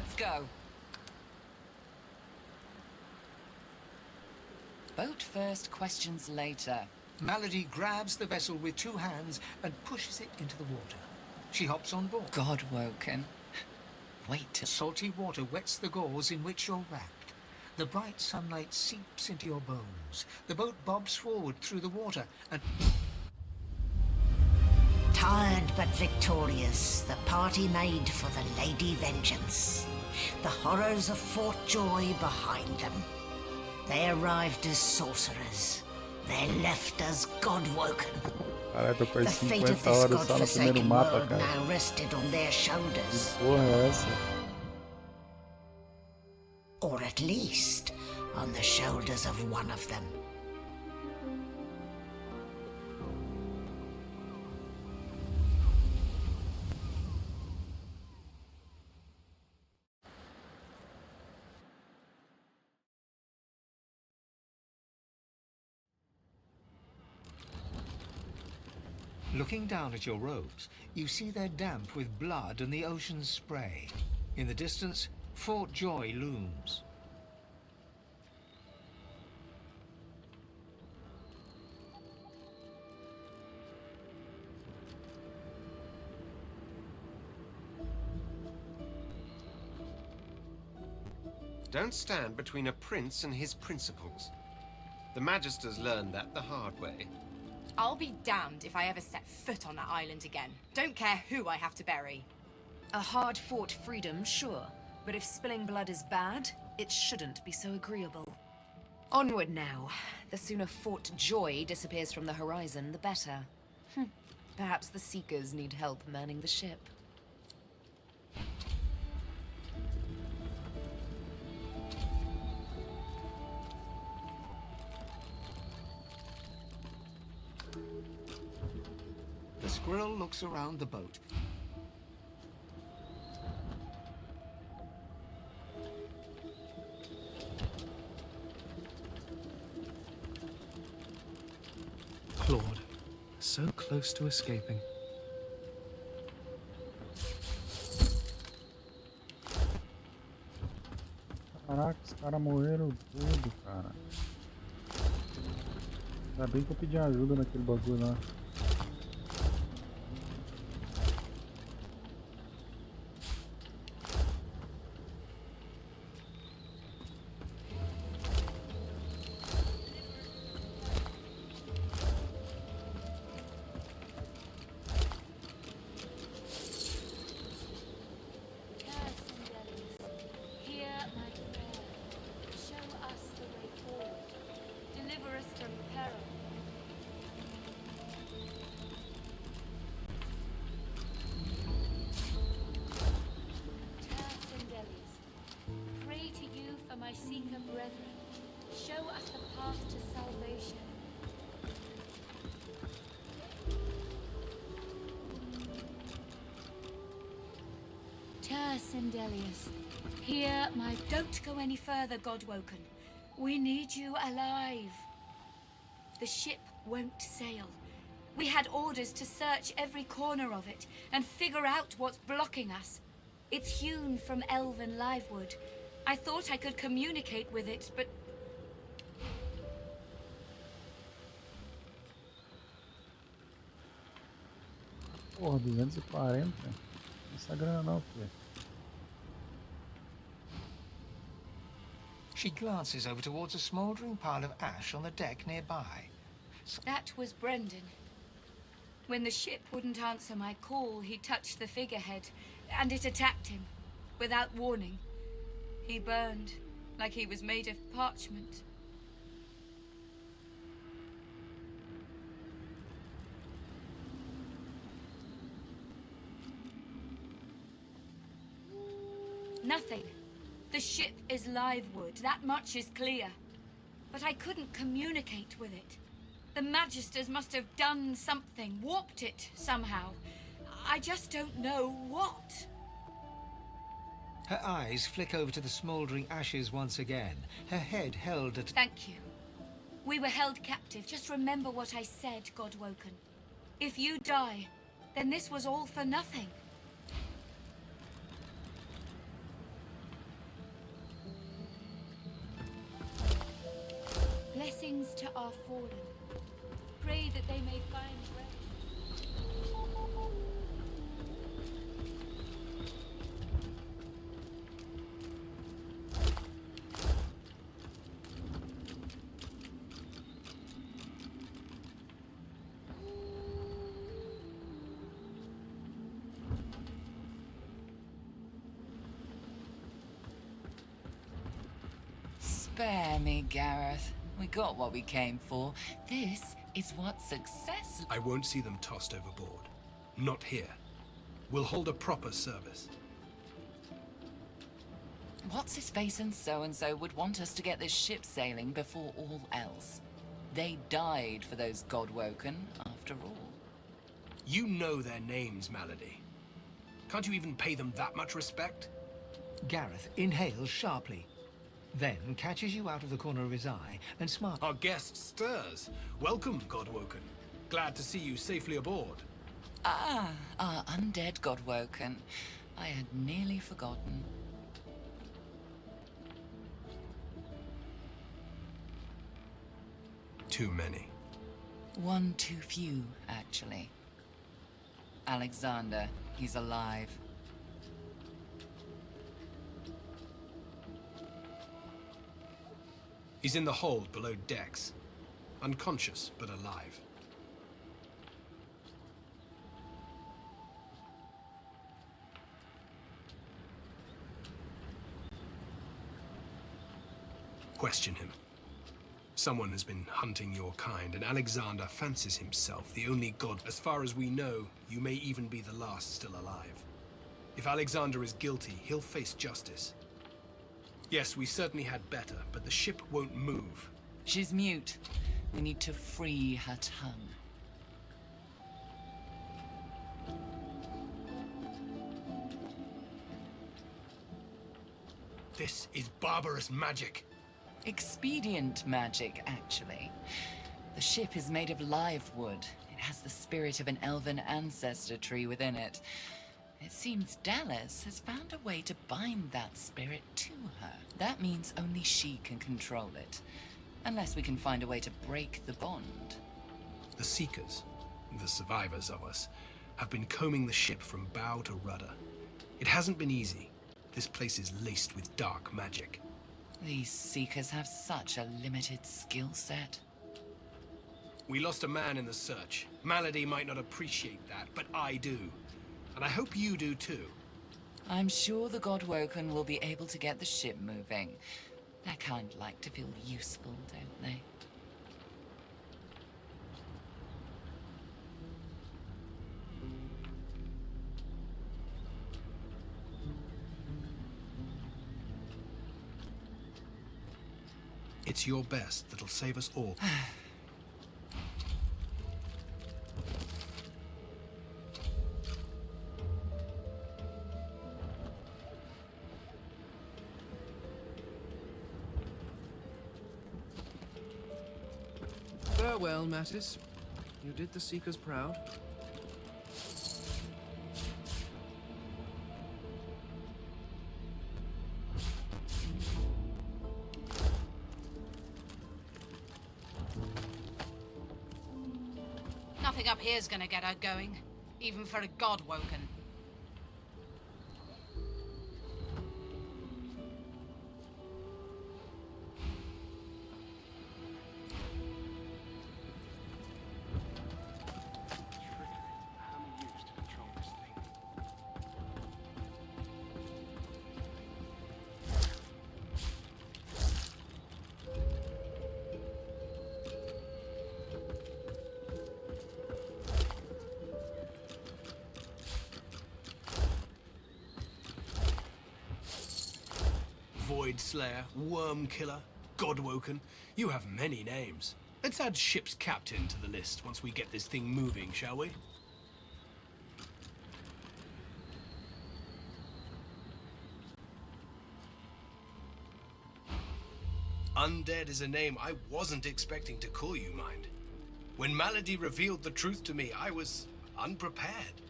Let's go. Boat first, questions later. Malady grabs the vessel with 2 hands and pushes it into the water. She hops on board. God woken. Wait till... Salty water wets the gauze in which you're wrapped. The bright sunlight seeps into your bones. The boat bobs forward through the water and... Tired but victorious, the party made for the Lady Vengeance. The horrors of Fort Joy behind them. They arrived as sorcerers. They left as God-woken. Caralho, tô com The as fate of 50 this horas só no primeiro godforsaken mapa, world cara. now rested on their Que shoulders. porra é essa? Or at least, on the shoulders of one of them. Looking down at your robes, you see they're damp with blood and the ocean's spray. In the distance, Fort Joy looms. Don't stand between a prince and his principles. The Magisters learned that the hard way. I'll be damned if I ever set foot on that island again. Don't care who I have to bury. A hard-fought freedom, sure. But if spilling blood is bad, it shouldn't be so agreeable. Onward now. The sooner Fort Joy disappears from the horizon, the better. Perhaps the Seekers need help manning the ship. The squirrel looks around the boat. Claude, so close to escaping. Caraca, os caras morreram tudo, cara. Ainda bem que eu pedi ajuda naquele bagulho lá. Seeker brethren, show us the path to salvation. Sindelius, hear my... Don't go any further, Godwoken. We need you alive. The ship won't sail. We had orders to search every corner of it and figure out what's blocking us. It's hewn from elven livewood. I thought I could communicate with it, but... Porra, 240? Essa grana não, filho. She glances over towards a smouldering pile of ash on the deck nearby. That was Brendan. When the ship wouldn't answer my call, he touched the figurehead, and it attacked him, without warning. He burned, like he was made of parchment. Nothing. The ship is livewood, that much is clear. But I couldn't communicate with it. The Magisters must have done something, warped it somehow. I just don't know what. Her eyes flick over to the smouldering ashes once again, her head held at... Thank you. We were held captive. Just remember what I said, Godwoken. If you die, then this was all for nothing. Greetings to our fallen. Pray that they may find rest. Spare me, Gareth. We got what we came for. This is what success... I won't see them tossed overboard. Not here. We'll hold a proper service. What's-his-face and so-and-so would want us to get this ship sailing before all else. They died for those Godwoken, after all. You know their names, Malady. Can't you even pay them that much respect? Gareth inhales sharply, then catches you out of the corner of his eye and smiles. Our guest stirs. Welcome, Godwoken. Glad to see you safely aboard. Ah, our undead Godwoken. I had nearly forgotten. Too many. One too few, actually. Alexander, he's alive. He's in the hold below decks. Unconscious, but alive. Question him. Someone has been hunting your kind, and Alexander fancies himself the only god. As far as we know, you may even be the last still alive. If Alexander is guilty, he'll face justice. Yes, we certainly had better, but the ship won't move. She's mute. We need to free her tongue. This is barbarous magic. Expedient magic, actually. The ship is made of live wood. It has the spirit of an elven ancestor tree within it. It seems Dallas has found a way to bind that spirit to her. That means only she can control it. Unless we can find a way to break the bond. The Seekers, the survivors of us, have been combing the ship from bow to rudder. It hasn't been easy. This place is laced with dark magic. These Seekers have such a limited skill set. We lost a man in the search. Malady might not appreciate that, but I do. And I hope you do too. I'm sure the Godwoken will be able to get the ship moving. They kind of like to feel useful, don't they? It's your best that'll save us all. Farewell, Mattis. You did the Seekers proud. Nothing up here's gonna get her going, even for a Godwoken. Void Slayer, Worm Killer, Godwoken. You have many names. Let's add ship's captain to the list once we get this thing moving, shall we? Undead is a name I wasn't expecting to call you, mind. When Malady revealed the truth to me, I was unprepared.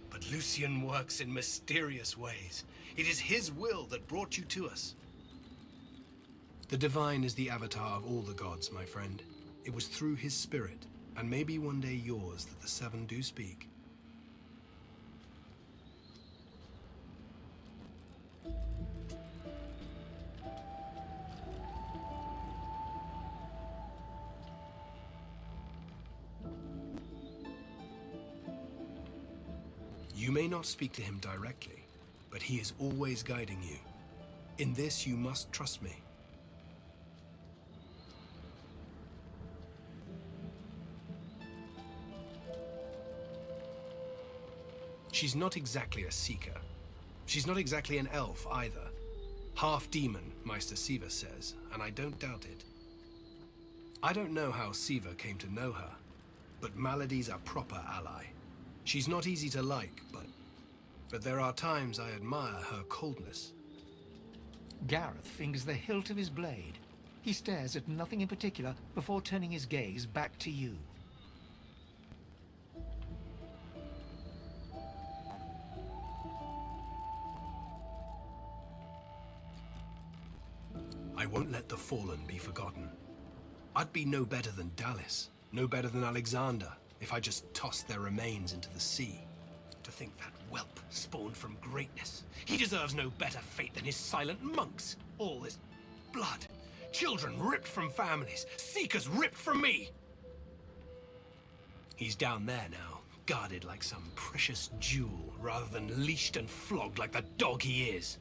But Lucian works in mysterious ways. It is his will that brought you to us. The Divine is the avatar of all the gods, my friend. It was through his spirit, and maybe one day yours, that the Seven do speak. You may not speak to him directly, but he is always guiding you. In this, you must trust me. She's not exactly a seeker. She's not exactly an elf either. Half demon, Meister Siva says, and I don't doubt it. I don't know how Siva came to know her, but Malady's a proper ally. She's not easy to like, but there are times I admire her coldness. Gareth fingers the hilt of his blade. He stares at nothing in particular before turning his gaze back to you. I won't let the fallen be forgotten. I'd be no better than Dallas, no better than Alexander, if I just tossed their remains into the sea. To think that whelp spawned from greatness. He deserves no better fate than his silent monks. All this blood. Children ripped from families. Seekers ripped from me. He's down there now, guarded like some precious jewel, rather than leashed and flogged like the dog he is.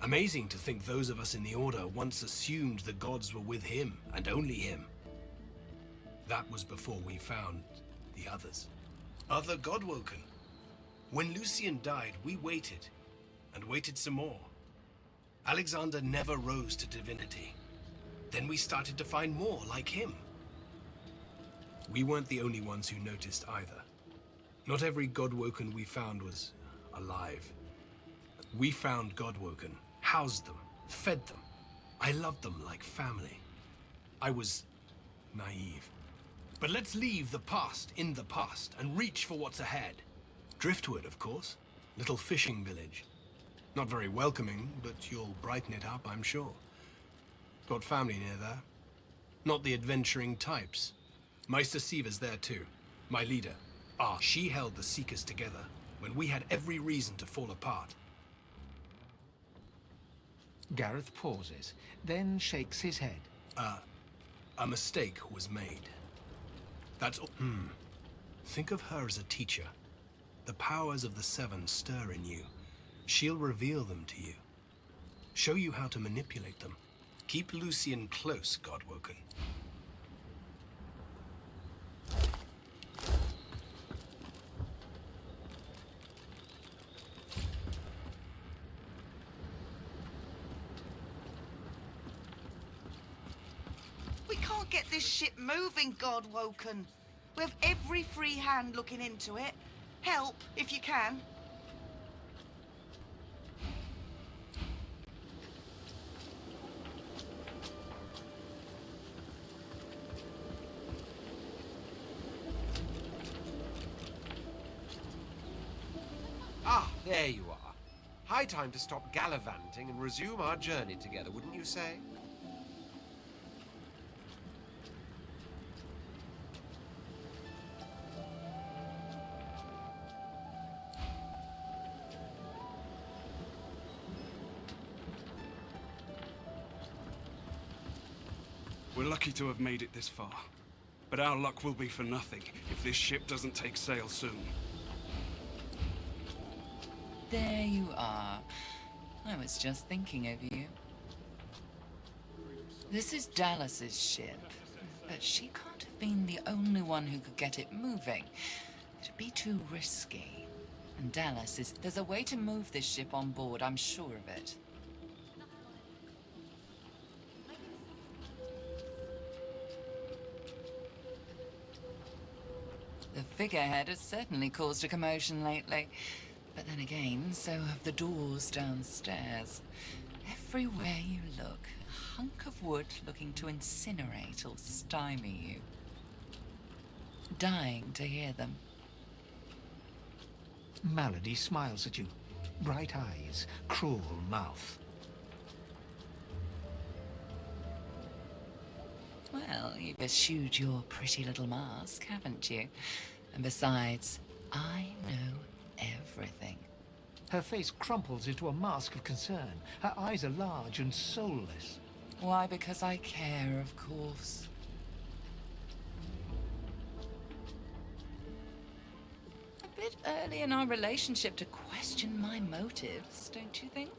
Amazing to think those of us in the Order once assumed the gods were with him, and only him. That was before we found the others. Other Godwoken. When Lucian died, we waited, and waited some more. Alexander never rose to divinity. Then we started to find more like him. We weren't the only ones who noticed either. Not every Godwoken we found was alive. We found Godwoken, housed them, fed them. I loved them like family. I was naive. But let's leave the past in the past and reach for what's ahead. Driftwood, of course. Little fishing village. Not very welcoming, but you'll brighten it up, I'm sure. Got family near there. Not the adventuring types. Meister Siva's there too. My leader. She held the Seekers together when we had every reason to fall apart. Gareth pauses, then shakes his head. A mistake was made. That's all. Think of her as a teacher. The powers of the Seven stir in you. She'll reveal them to you. Show you how to manipulate them. Keep Lucian close, Godwoken. We can't get this ship moving, Godwoken. We have every free hand looking into it. Help, if you can. There you are. High time to stop gallivanting and resume our journey together, wouldn't you say? We're lucky to have made it this far. But our luck will be for nothing if this ship doesn't take sail soon. There you are. I was just thinking of you. This is Dallas's ship, but she can't have been the only one who could get it moving. It'd be too risky. And Dallas is... There's a way to move this ship on board, I'm sure of it. The figurehead has certainly caused a commotion lately. But then again, so have the doors downstairs. Everywhere you look, a hunk of wood looking to incinerate or stymie you. Dying to hear them. Malady smiles at you. Bright eyes, cruel mouth. Well, you've eschewed your pretty little mask, haven't you? And besides, I know everything. Her face crumples into a mask of concern. Her eyes are large and soulless. Why? Because I care, of course. A bit early in our relationship to question my motives, don't you think?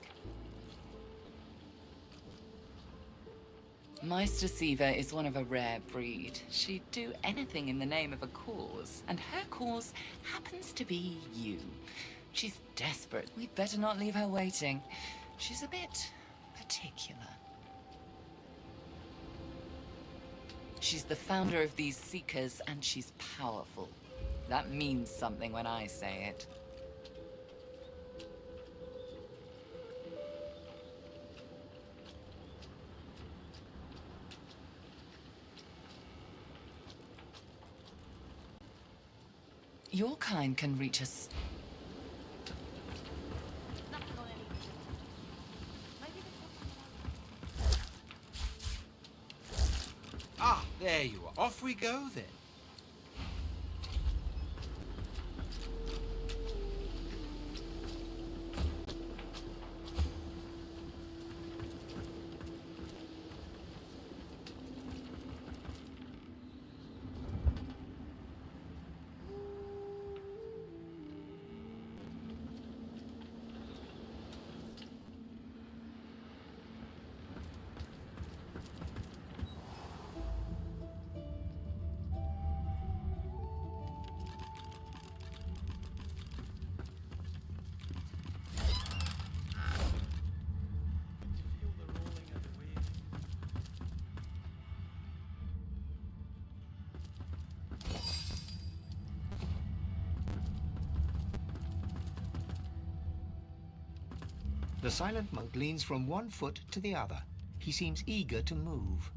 Meister Siva is one of a rare breed. She'd do anything in the name of a cause, and her cause happens to be you. She's desperate. We'd better not leave her waiting. She's a bit particular. She's the founder of these Seekers, and she's powerful. That means something when I say it. Your kind can reach us. Ah, there you are. Off we go then. The silent monk leans from one foot to the other. He seems eager to move.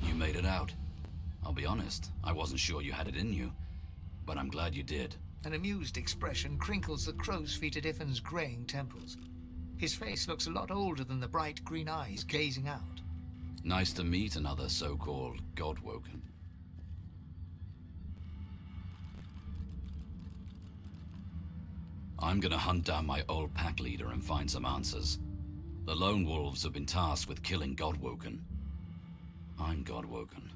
You made it out. I'll be honest, I wasn't sure you had it in you, but I'm glad you did. An amused expression crinkles the crow's feet at Iffin's graying temples. His face looks a lot older than the bright green eyes gazing out. Nice to meet another so-called God-woken. I'm gonna hunt down my old pack leader and find some answers. The Lone Wolves have been tasked with killing Godwoken. I'm Godwoken,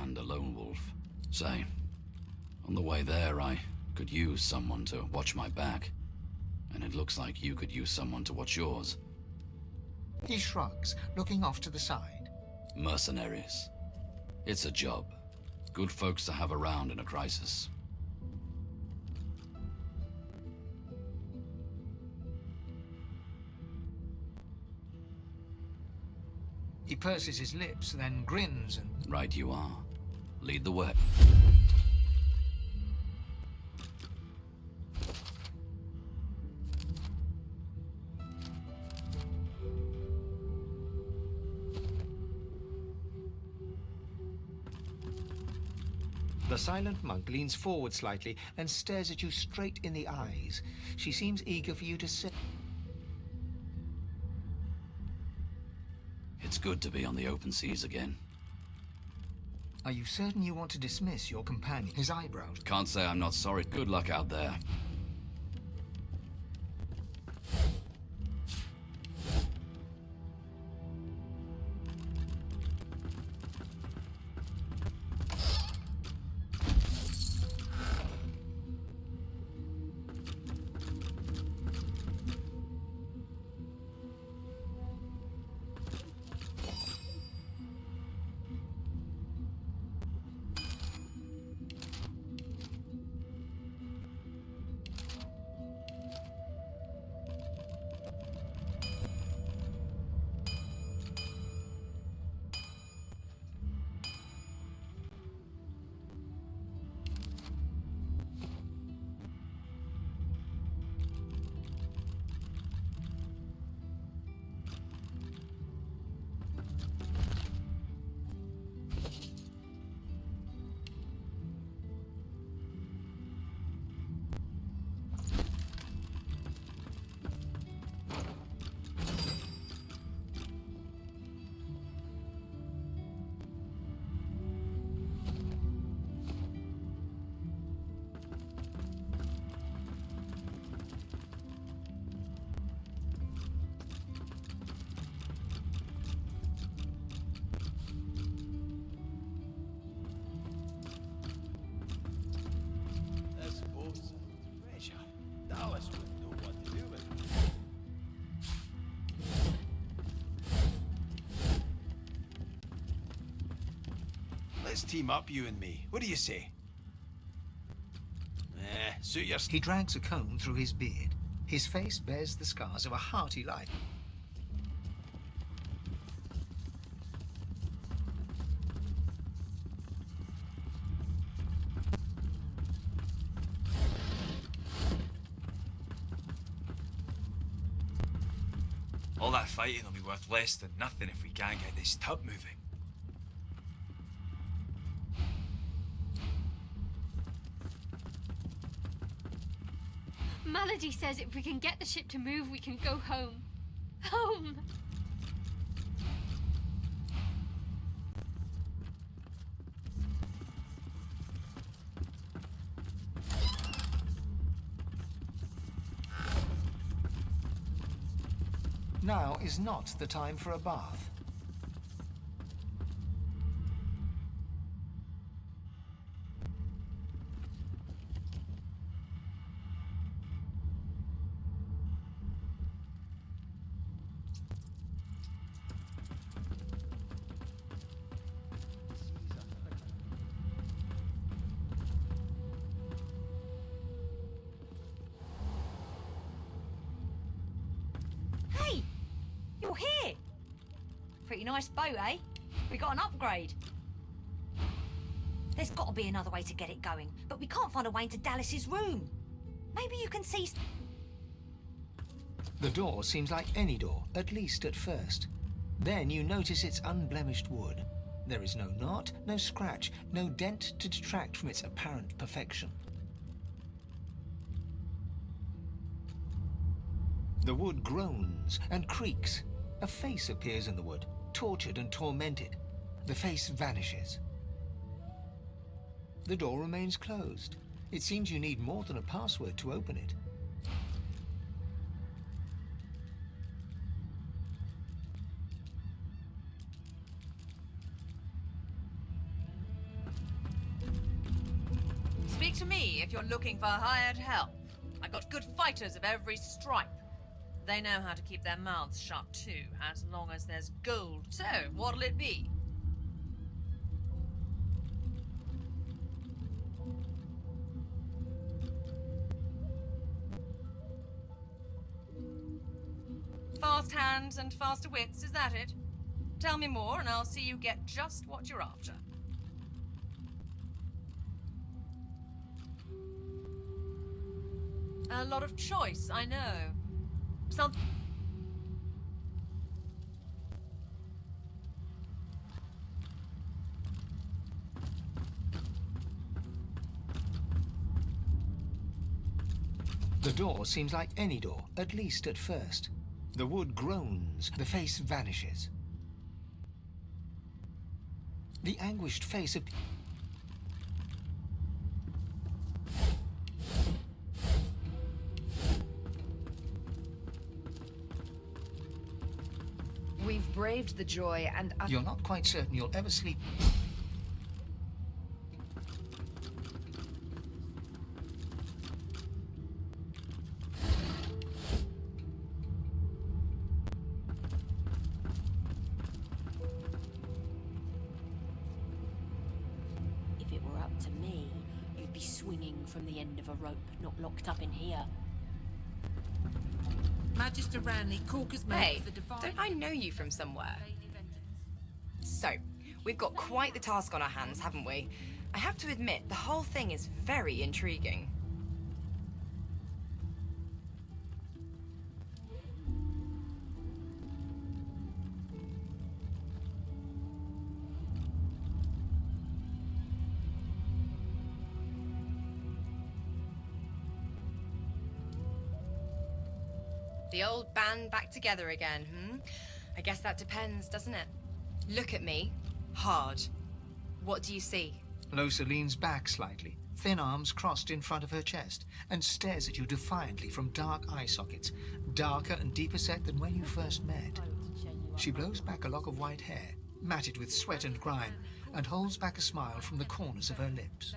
and a Lone Wolf. Say, on the way there I could use someone to watch my back. And it looks like you could use someone to watch yours. He shrugs, looking off to the side. Mercenaries. It's a job. Good folks to have around in a crisis. He purses his lips, then grins and... Right you are. Lead the way. The silent monk leans forward slightly and stares at you straight in the eyes. She seems eager for you to say... It's good to be on the open seas again. Are you certain you want to dismiss your companion? His eyebrows... Can't say I'm not sorry. Good luck out there. let's team up, you and me. What do you say? Suit your... He drags a comb through his beard. His face bears the scars of a hearty life. All that fighting will be worth less than nothing if we can't get this tub moving. Malady says if we can get the ship to move, we can go home. Home! Now is not the time for a bath. Hey! You're here! Pretty nice boat, eh? We got an upgrade. There's got to be another way to get it going, but we can't find a way into Dallas's room. Maybe you can see... The door seems like any door, at least at first. Then you notice it's unblemished wood. There is no knot, no scratch, no dent to detract from its apparent perfection. The wood groans and creaks. A face appears in the wood, tortured and tormented. The face vanishes. The door remains closed. It seems you need more than a password to open it. Speak to me if you're looking for hired help. I got good fighters of every stripe. They know how to keep their mouths shut too, as long as there's gold. So, what'll it be? Fast hands and faster wits, is that it? Tell me more and I'll see you get just what you're after. A lot of choice, I know. The door seems like any door, at least at first. The wood groans, the face vanishes. The anguished face appears. We've braved the joy and... You're not quite certain you'll ever sleep. If it were up to me, you'd be swinging from the end of a rope, not locked up in here. Magister Ranley, Corker's mate Hey, for the divine... don't I know you from somewhere? So, we've got quite the task on our hands, haven't we? I have to admit, the whole thing is very intriguing. The old band back together again, I guess that depends, doesn't it? Look at me. Hard. What do you see? Losa leans back slightly, thin arms crossed in front of her chest, and stares at you defiantly from dark eye sockets, darker and deeper set than when you first met. She blows back a lock of white hair, matted with sweat and grime, and holds back a smile from the corners of her lips.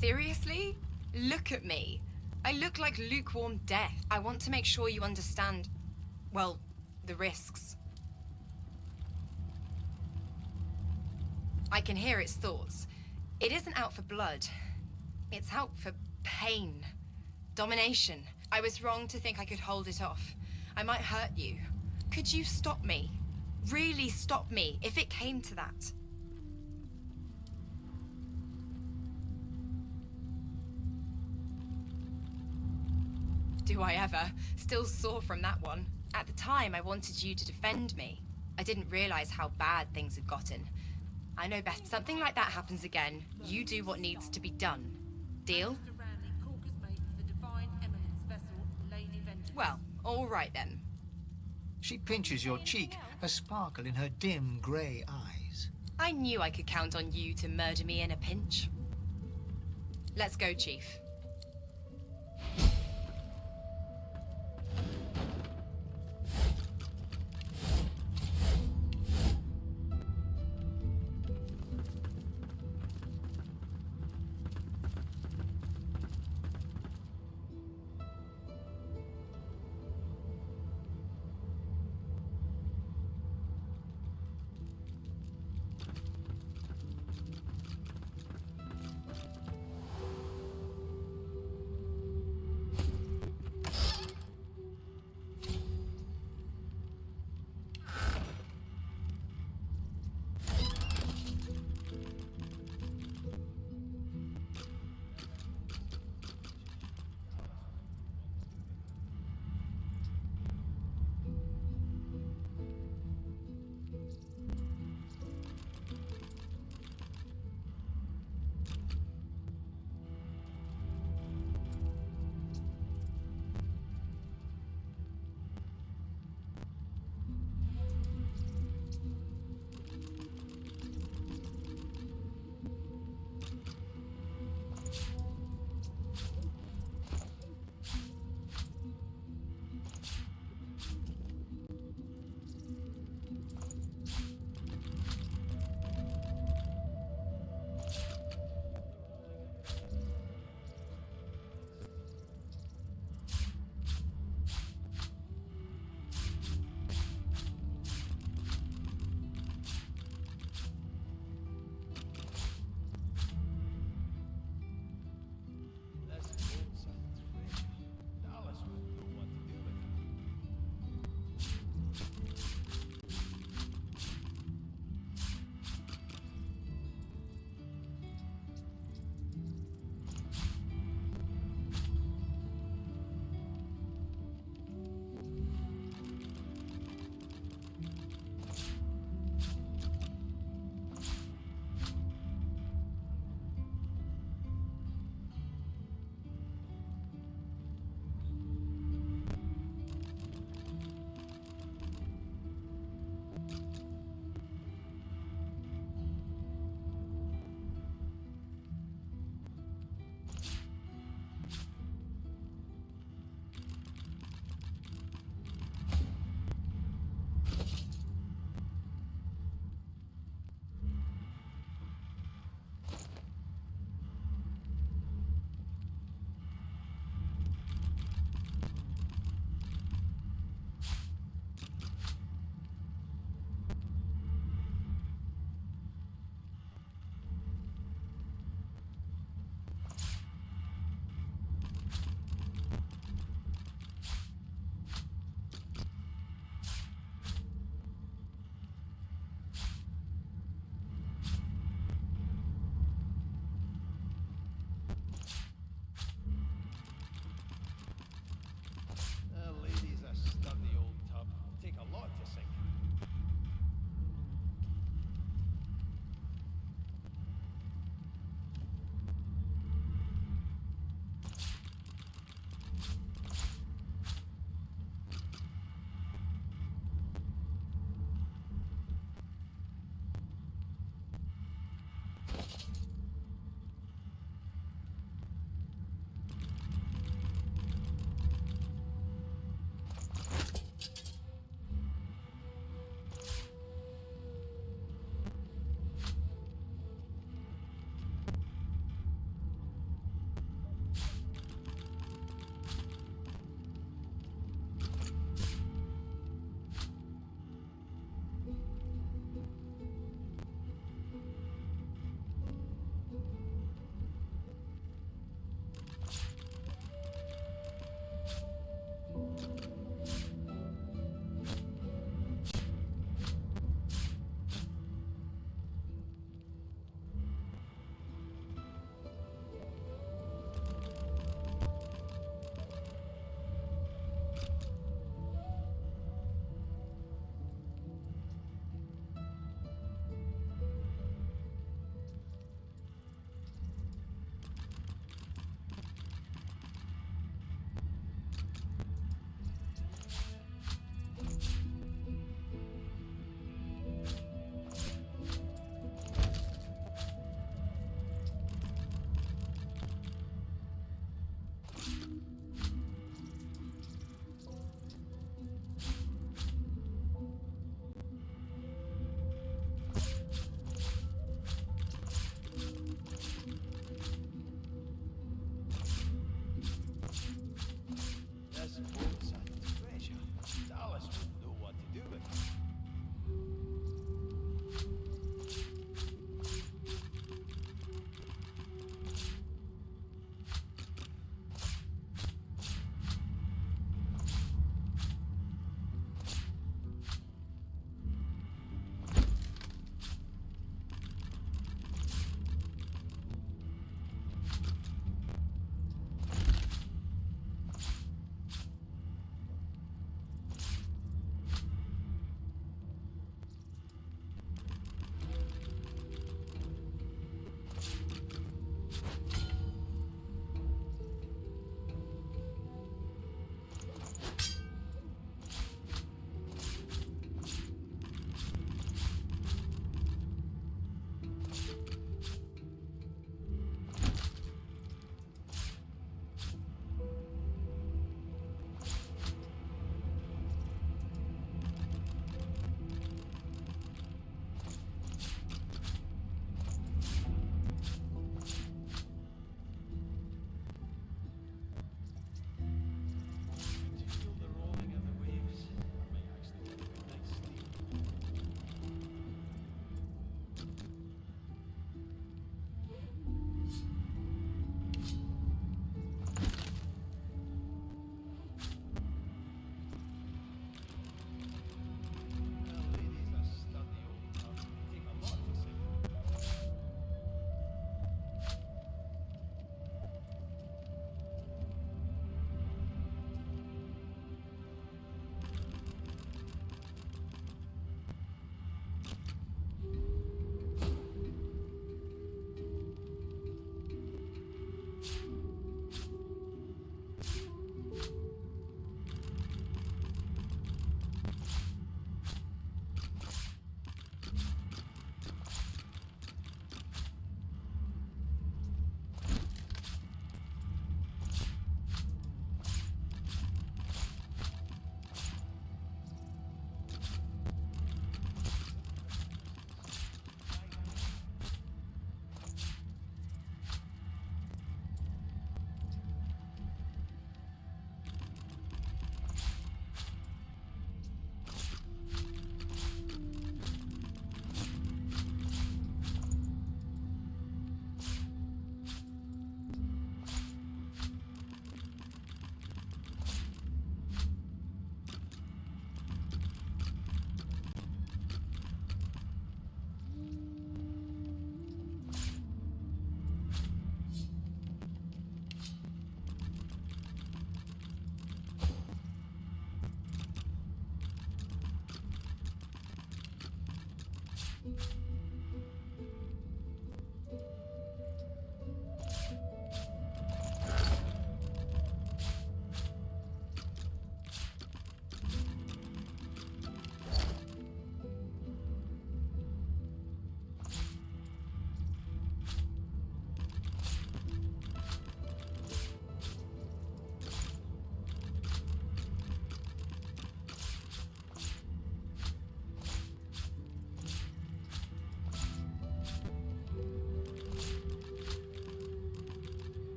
Seriously? Look at me. I look like lukewarm death. I want to make sure you understand, well, the risks. I can hear its thoughts. It isn't out for blood. It's out for pain. Domination. I was wrong to think I could hold it off. I might hurt you. Could you stop me? Really stop me, if it came to that? Do I ever? Still sore from that one. At the time, I wanted you to defend me. I didn't realize how bad things had gotten. I know best. Something like that happens again, you do what needs to be done. Deal? Well, all right then. She pinches your cheek, a sparkle in her dim grey eyes. I knew I could count on you to murder me in a pinch. Let's go, Chief.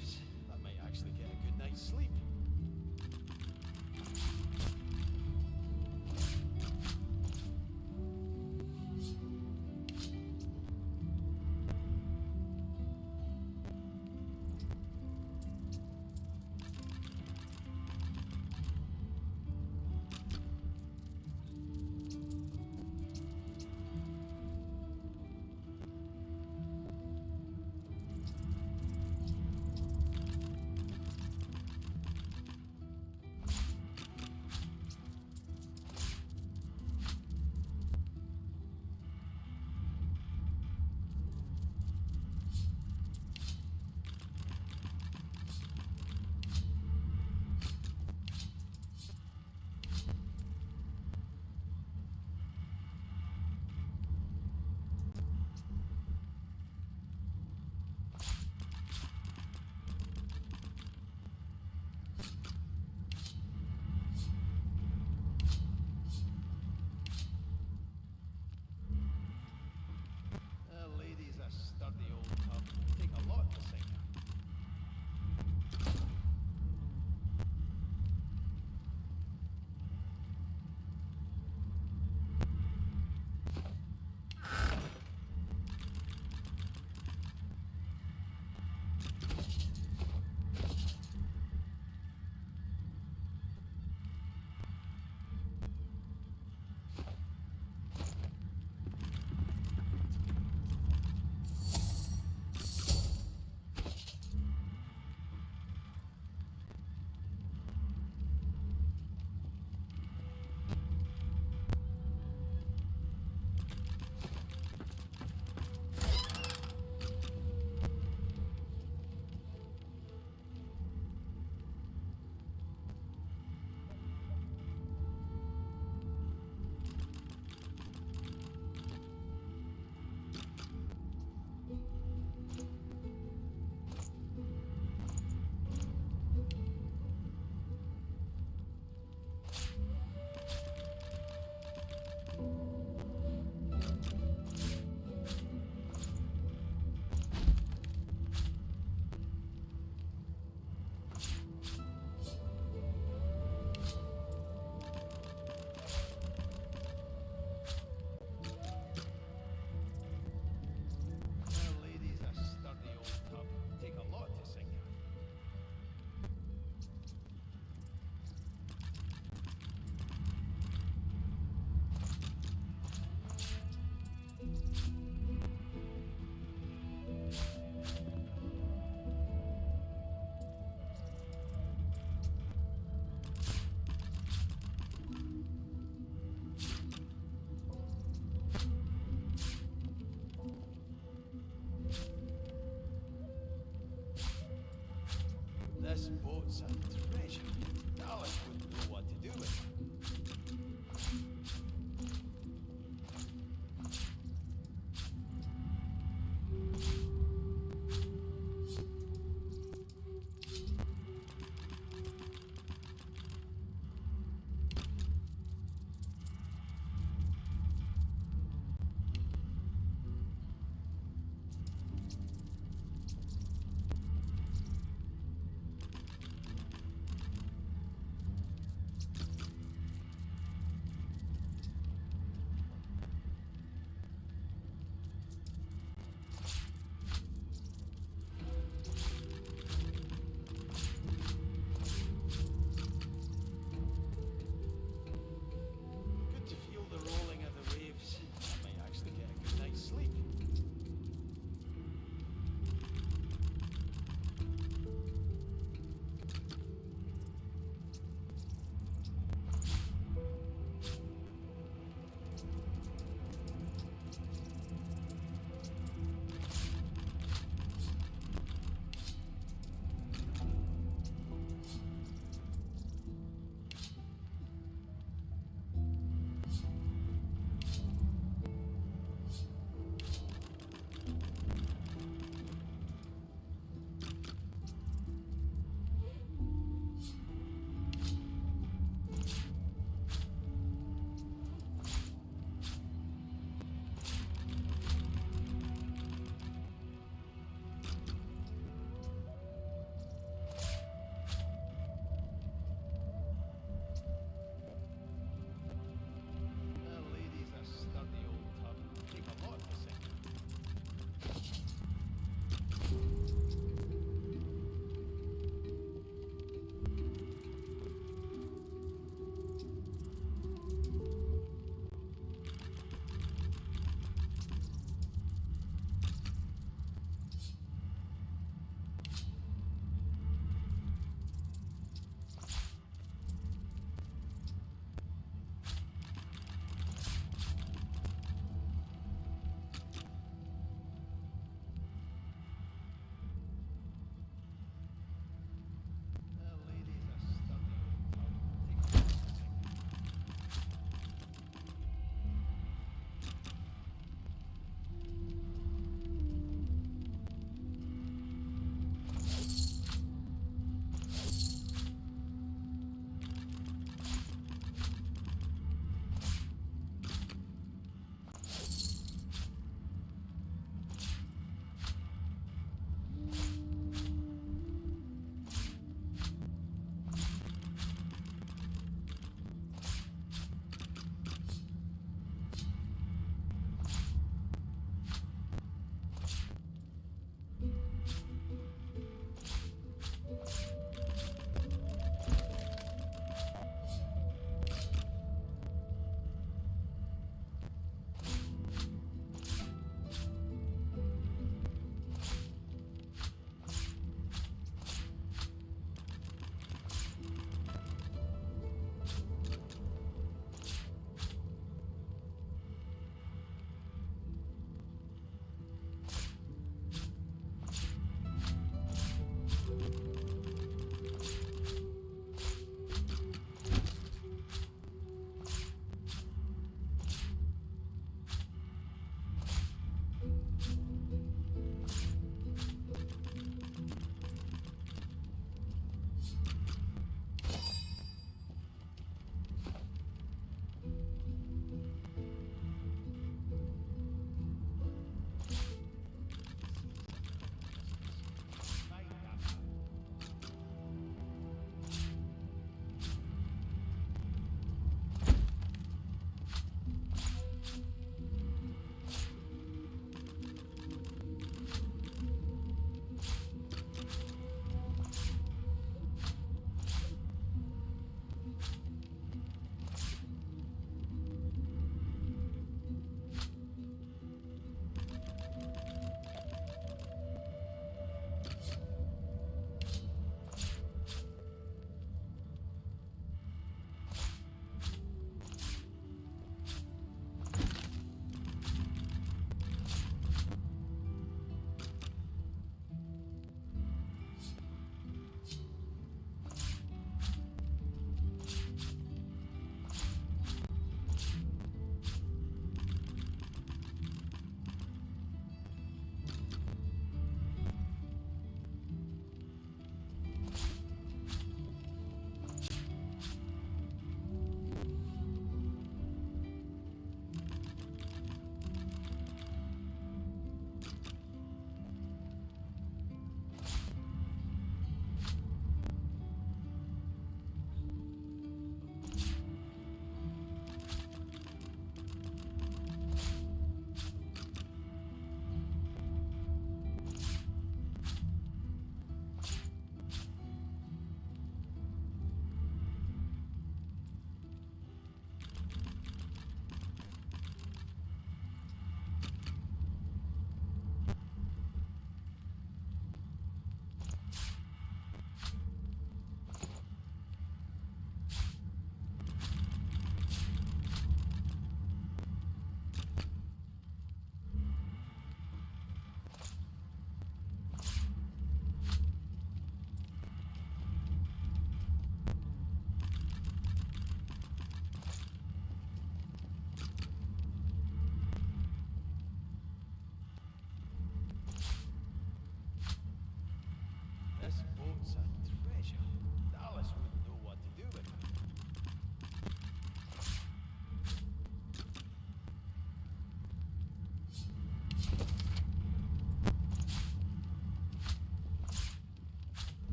leaves. That might actually get a good night's sleep. Lady's a sturdy old tub. Take a lot to sink her. Lady's a sturdy old tub. Take a lot to sink her. This boat's a treasure. Dallas wouldn't know what to do with it.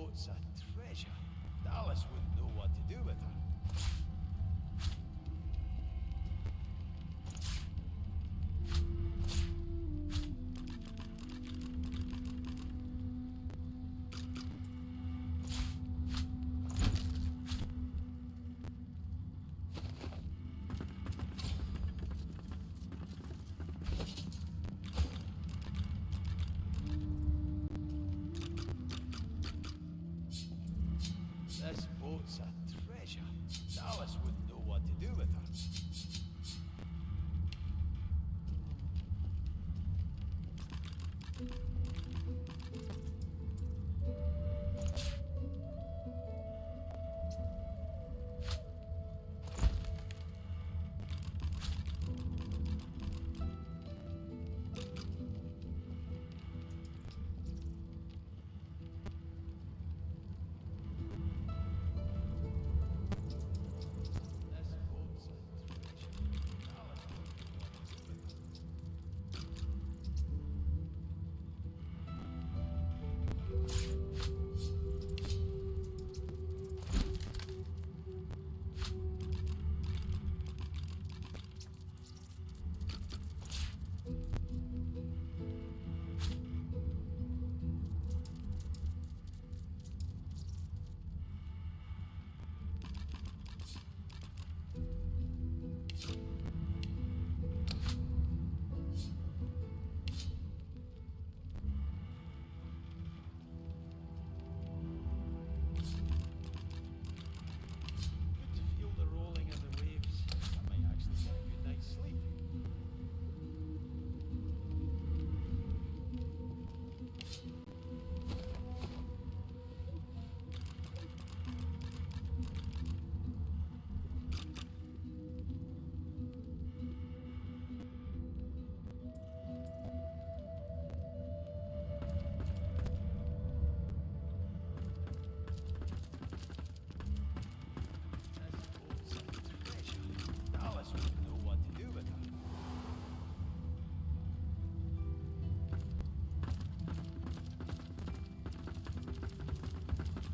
boat's a treasure. Dallas wouldn't know what to do with her. This boat's a treasure. Dallas wouldn't know what to do with her. Good to feel the rolling of the waves. I might actually get a good night's sleep. Dallas wouldn't know what to do with her.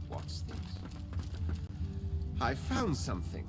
What's this? I found something.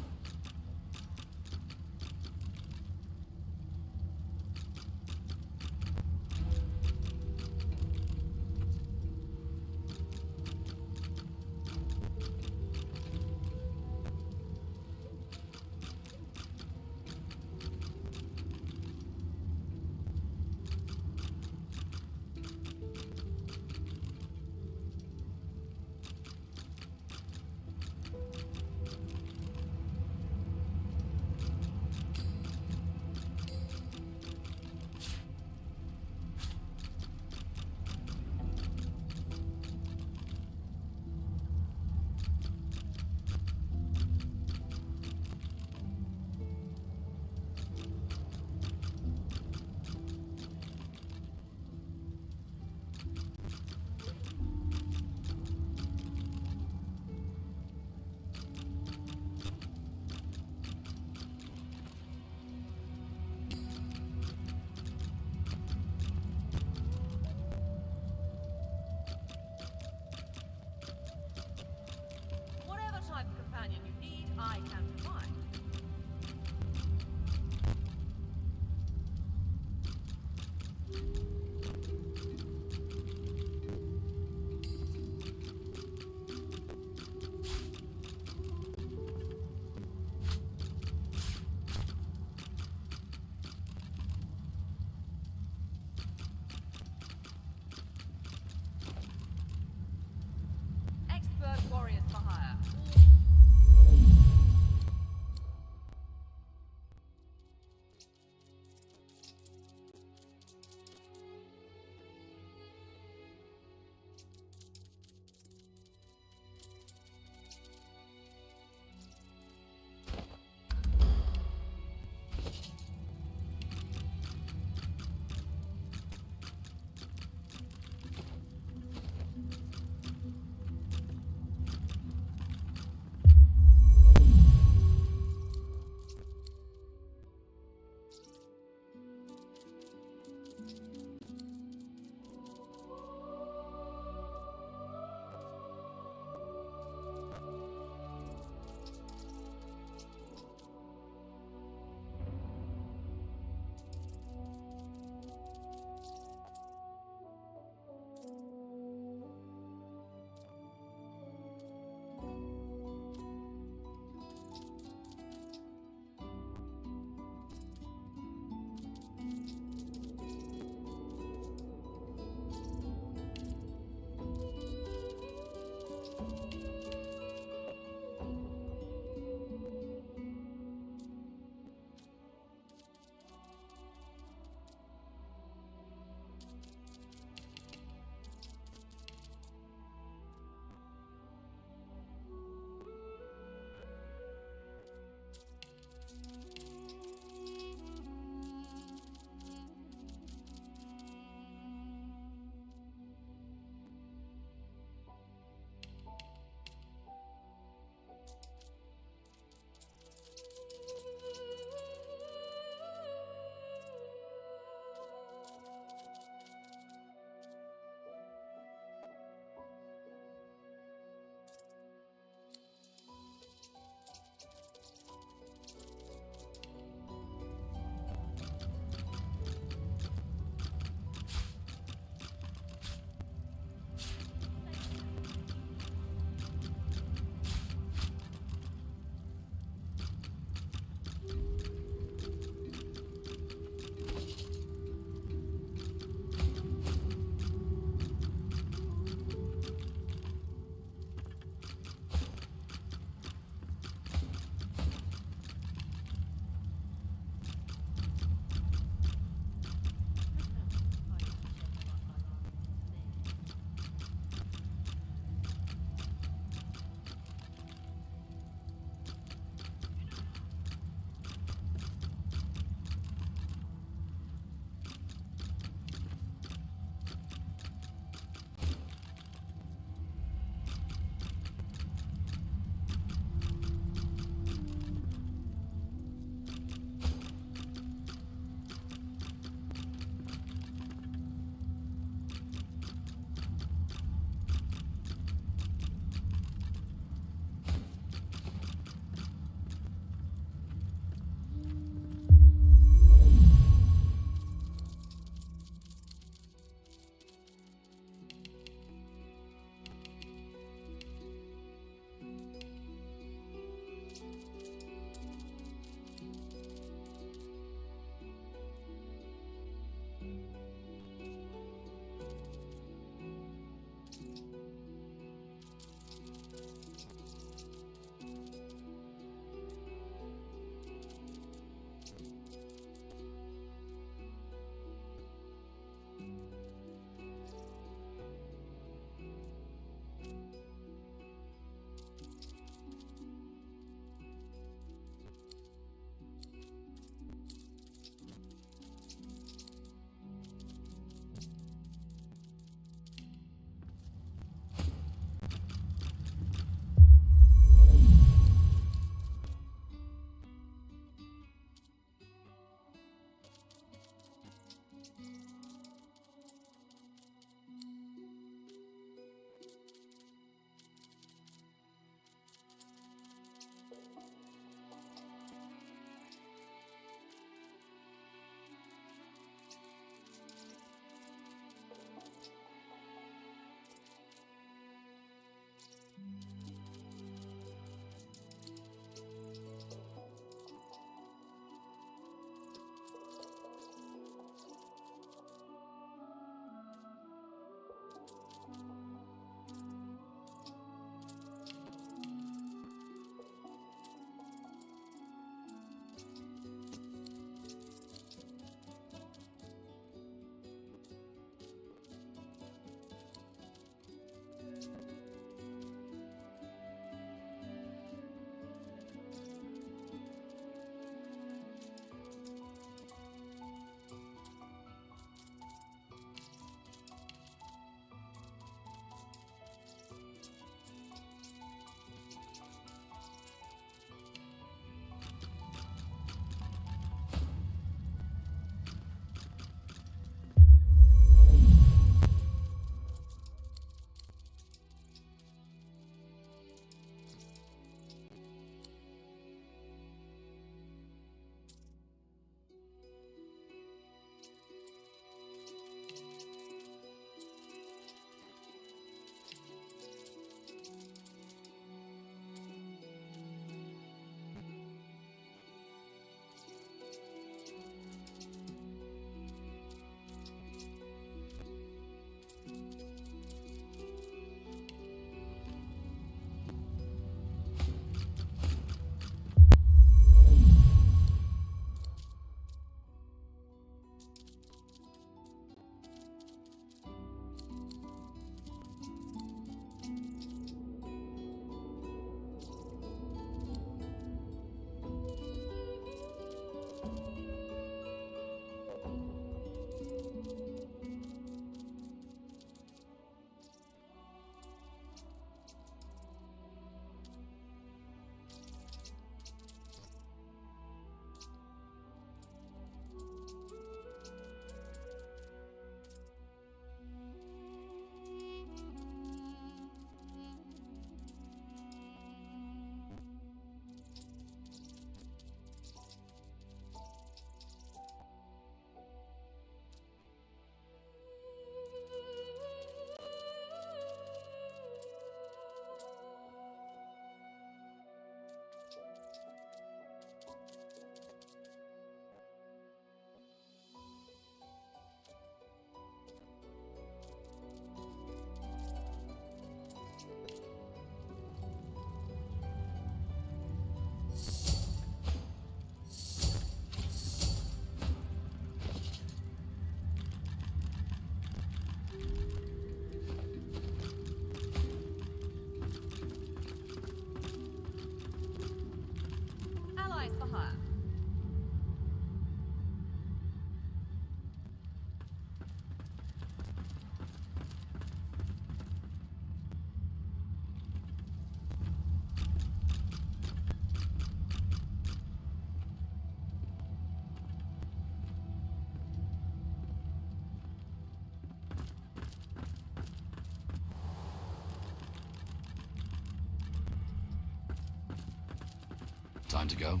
Time to go.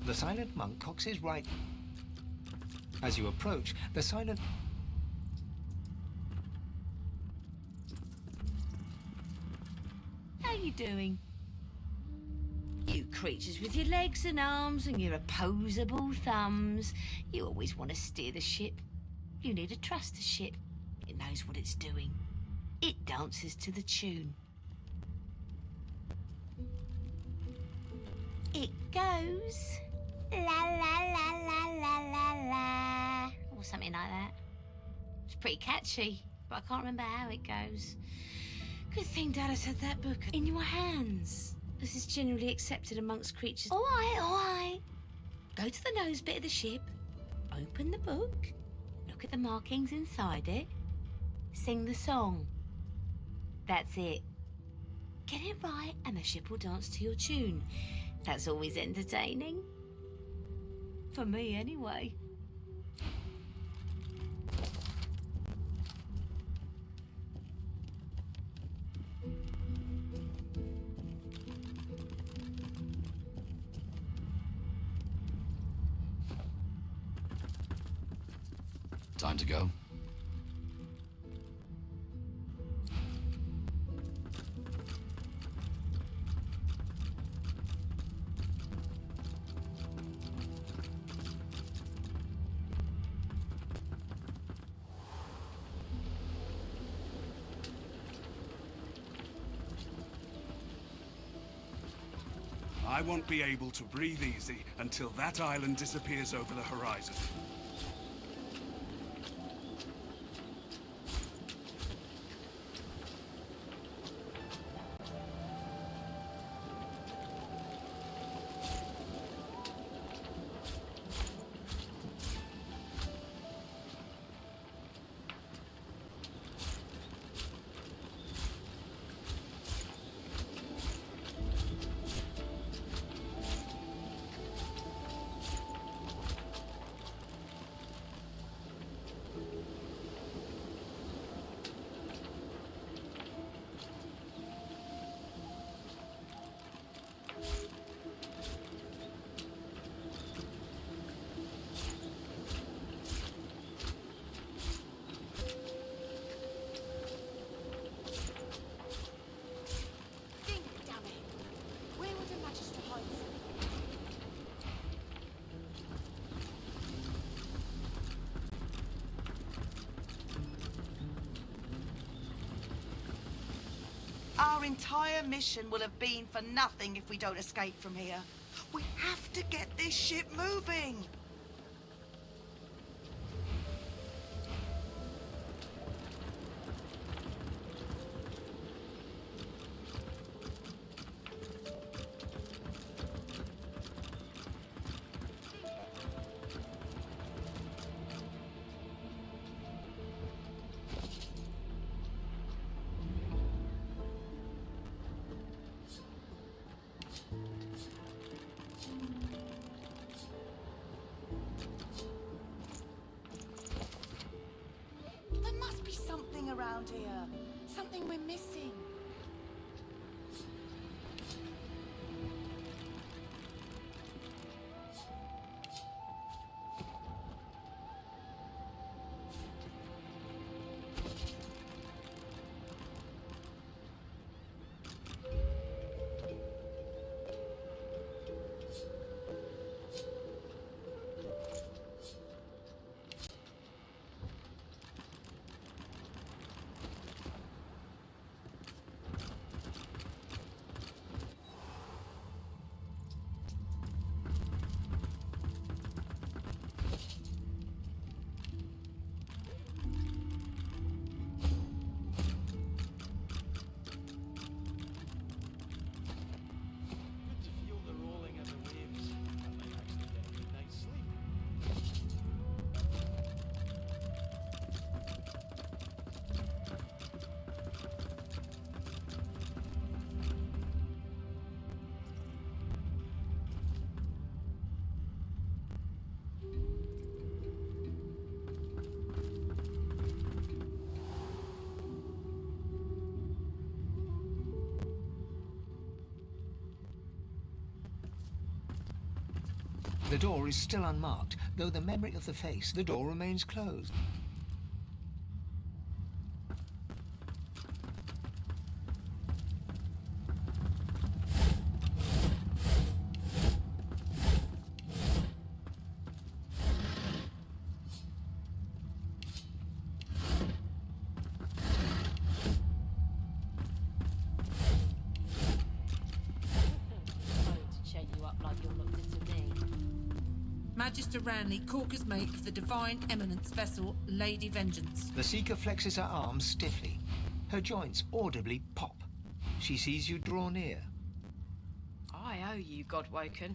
The silent monk cocks his right. As you approach, the silent... How you doing? You creatures with your legs and arms and your opposable thumbs. You always want to steer the ship. You need to trust the ship. It knows what it's doing. It dances to the tune. It goes... la la la la la la la... or something like that. It's pretty catchy, but I can't remember how it goes. Good thing Dallas had that book in your hands. This is generally accepted amongst creatures. All right. Go to the nose bit of the ship, open the book, look at the markings inside it, sing the song. That's it. Get it right and the ship will dance to your tune. That's always entertaining. For me, anyway. Time to go. I won't be able to breathe easy until that island disappears over the horizon. Our entire mission will have been for nothing if we don't escape from here. We have to get this ship moving. There must be something around here. Something we're missing. The door is still unmarked, though the memory of the face, the door remains closed. To chain you up like you're locked into me. Magister Ranley, Corker's mate of the Divine Eminence vessel, Lady Vengeance. The Seeker flexes her arms stiffly. Her joints audibly pop. She sees you draw near. I owe you, Godwoken.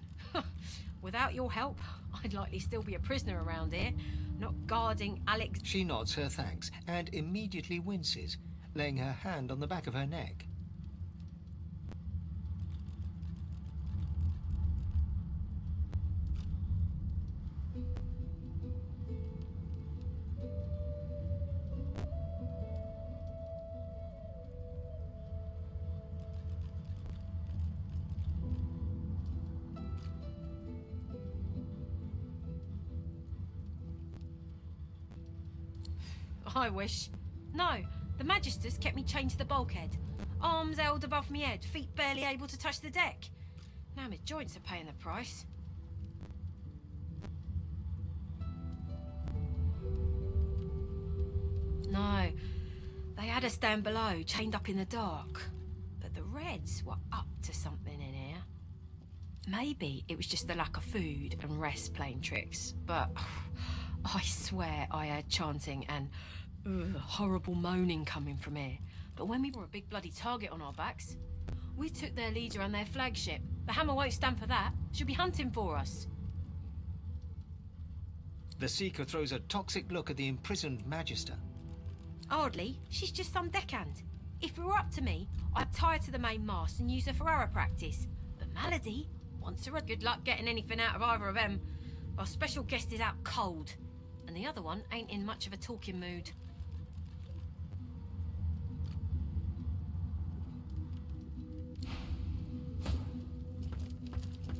Without your help, I'd likely still be a prisoner around here, not guarding Alex. She nods her thanks and immediately winces, laying her hand on the back of her neck. I wish. No, the Magisters kept me chained to the bulkhead. Arms held above me head, feet barely able to touch the deck. Now my joints are paying the price. No, they had us down below, chained up in the dark. But the Reds were up to something in here. Maybe it was just the lack of food and rest playing tricks, but I swear I heard chanting and horrible moaning coming from here. But when we were a big bloody target on our backs, we took their leader and their flagship. The Hammer won't stand for that. She'll be hunting for us. The Seeker throws a toxic look at the imprisoned Magister. Hardly. She's just some deckhand. If it were up to me, I'd tie her to the main mast and use her for arrow practice. But Malady wants her. Good luck getting anything out of either of them. Our special guest is out cold, and the other one ain't in much of a talking mood.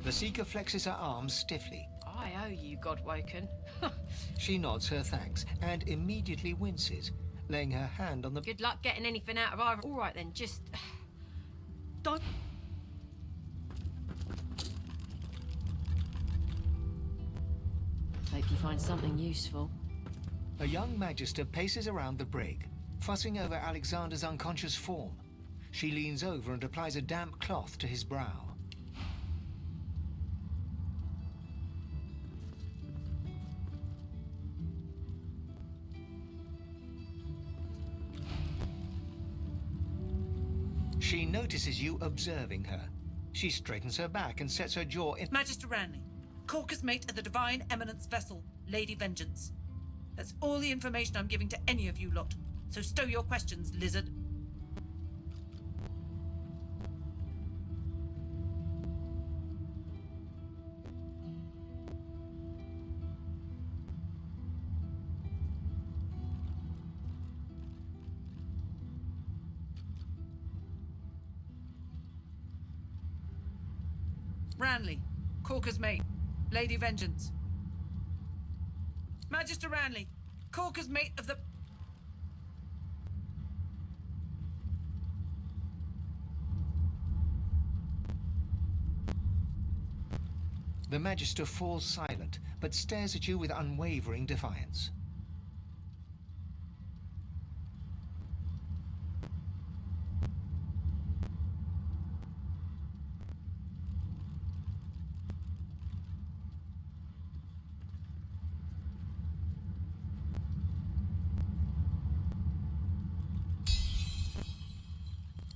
The Seeker flexes her arms stiffly. I owe you, Godwoken. She nods her thanks and immediately winces, laying her hand on the... Good luck getting anything out of either. All right then, just... don't... Hope you find something useful. A young Magister paces around the brig, fussing over Alexander's unconscious form. She leans over and applies a damp cloth to his brow. She notices you observing her. She straightens her back and sets her jaw in... Magister Ranley, Corker's mate of the Divine Eminence vessel, Lady Vengeance. That's all the information I'm giving to any of you lot. So stow your questions, lizard. Ranley, Corker's mate, Lady Vengeance. Magister Ranley, Corker's mate of the... The Magister falls silent, but stares at you with unwavering defiance.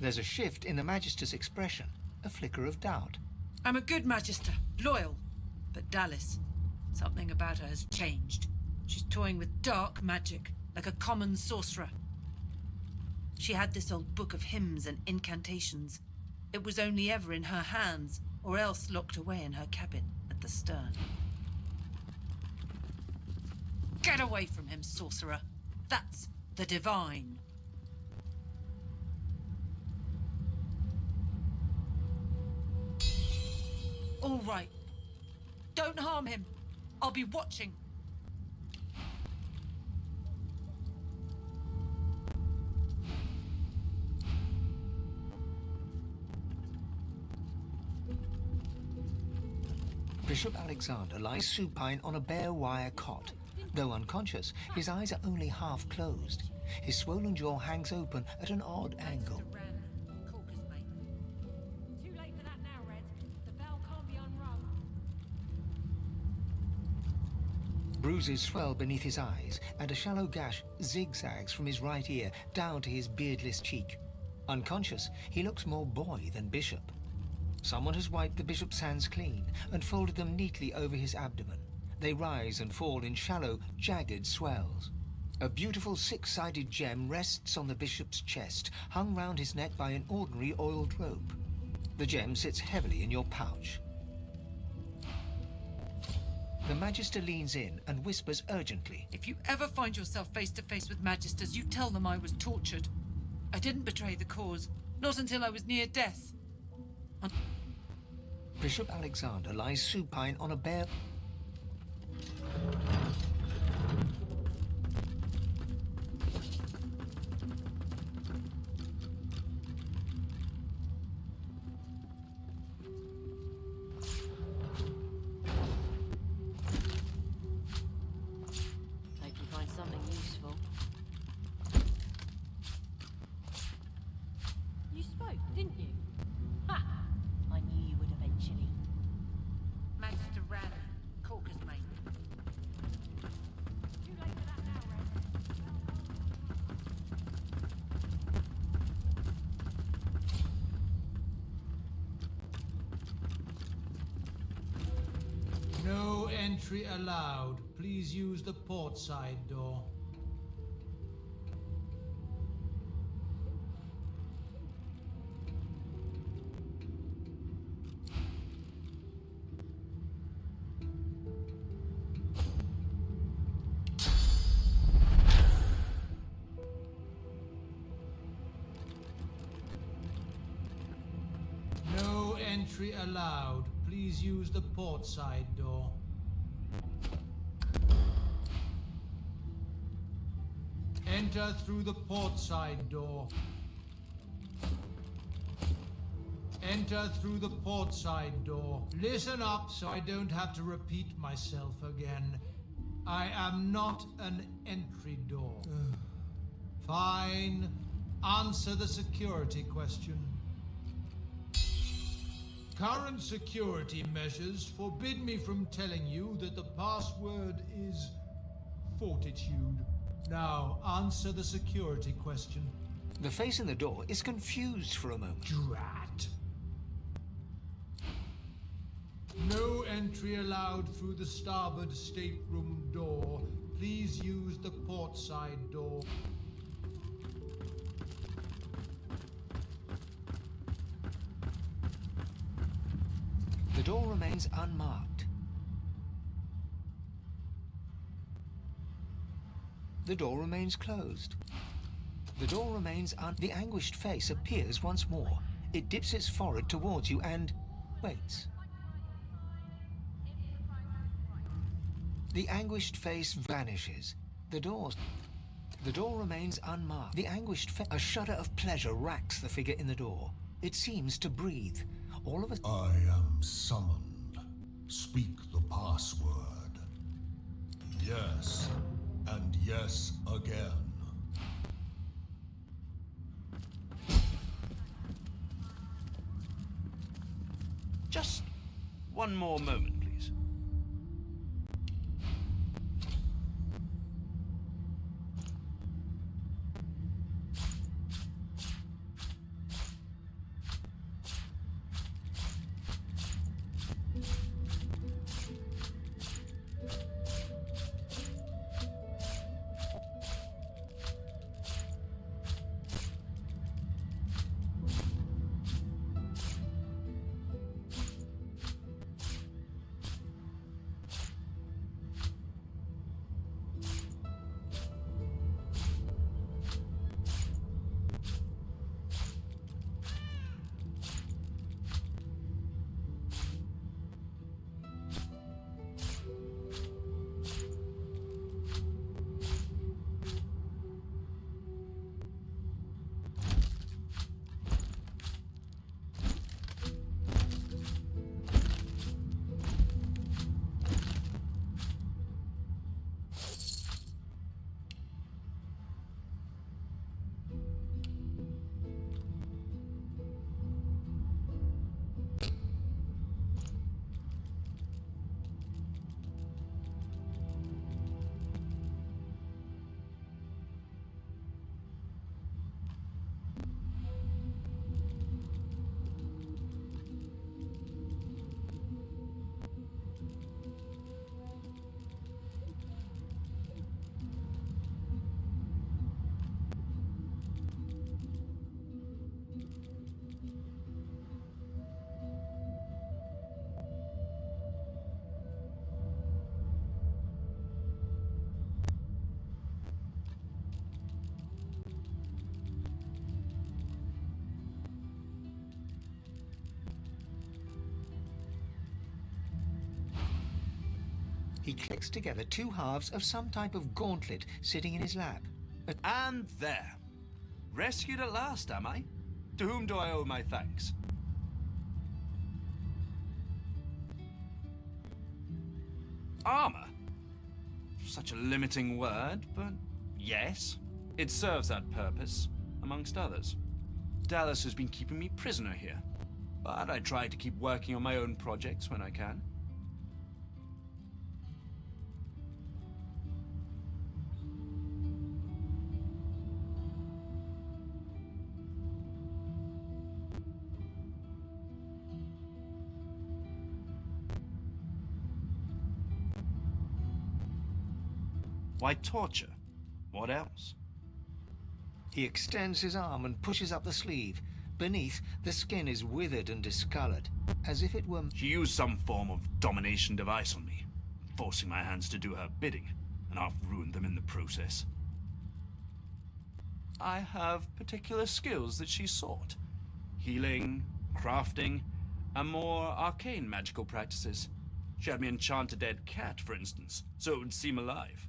There's a shift in the Magister's expression, a flicker of doubt. I'm a good Magister, loyal. But Dallas, something about her has changed. She's toying with dark magic, like a common sorcerer. She had this old book of hymns and incantations. It was only ever in her hands, or else locked away in her cabin at the stern. Get away from him, sorcerer. That's the divine. All right. Don't harm him. I'll be watching. Bishop Alexander lies supine on a bare wire cot. Though unconscious, his eyes are only half closed. His swollen jaw hangs open at an odd angle. Too late for that now, Red. The bell can't be unrung. Bruises swell beneath his eyes, and a shallow gash zigzags from his right ear down to his beardless cheek. Unconscious, he looks more boy than bishop. Someone has wiped the bishop's hands clean and folded them neatly over his abdomen. They rise and fall in shallow, jagged swells. A beautiful six-sided gem rests on the bishop's chest, hung round his neck by an ordinary oiled rope. The gem sits heavily in your pouch. The Magister leans in and whispers urgently. If you ever find yourself face to face with Magisters, you tell them I was tortured. I didn't betray the cause, not until I was near death. Bishop Alexander lies supine on a bare... Hope you find something useful. You spoke, didn't you? Ha! I knew you would eventually. Magister Ran, Corker's mate. Too late for that now, Red. No entry allowed. Please use the port side door. No entry allowed. Please use the port side door. Enter through the port side door. Enter through the port side door. Listen up so I don't have to repeat myself again. I am not an entry door. Fine. Answer the security question. Current security measures forbid me from telling you that the password is fortitude. Now, answer the security question. The face in the door is confused for a moment. Drat. No entry allowed through the starboard stateroom door. Please use the port side door. The door remains unmarked. The door remains closed. The door remains The anguished face appears once more. It dips its forehead towards you and waits. The anguished face vanishes. The door remains unmarked. The anguished face... A shudder of pleasure racks the figure in the door. It seems to breathe. All of a... I am summoned. Speak the password. Yes, and yes again. Just one more moment, please. He clicks together two halves of some type of gauntlet sitting in his lap. And there. Rescued at last, am I? To whom do I owe my thanks? Armor? Such a limiting word, but yes. It serves that purpose, amongst others. Dallas has been keeping me prisoner here, but I try to keep working on my own projects when I can. Why torture? What else? He extends his arm and pushes up the sleeve. Beneath, the skin is withered and discolored, as if it were... She used some form of domination device on me, forcing my hands to do her bidding, and I've ruined them in the process. I have particular skills that she sought. Healing, crafting, and more arcane magical practices. She had me enchant a dead cat, for instance, so it would seem alive.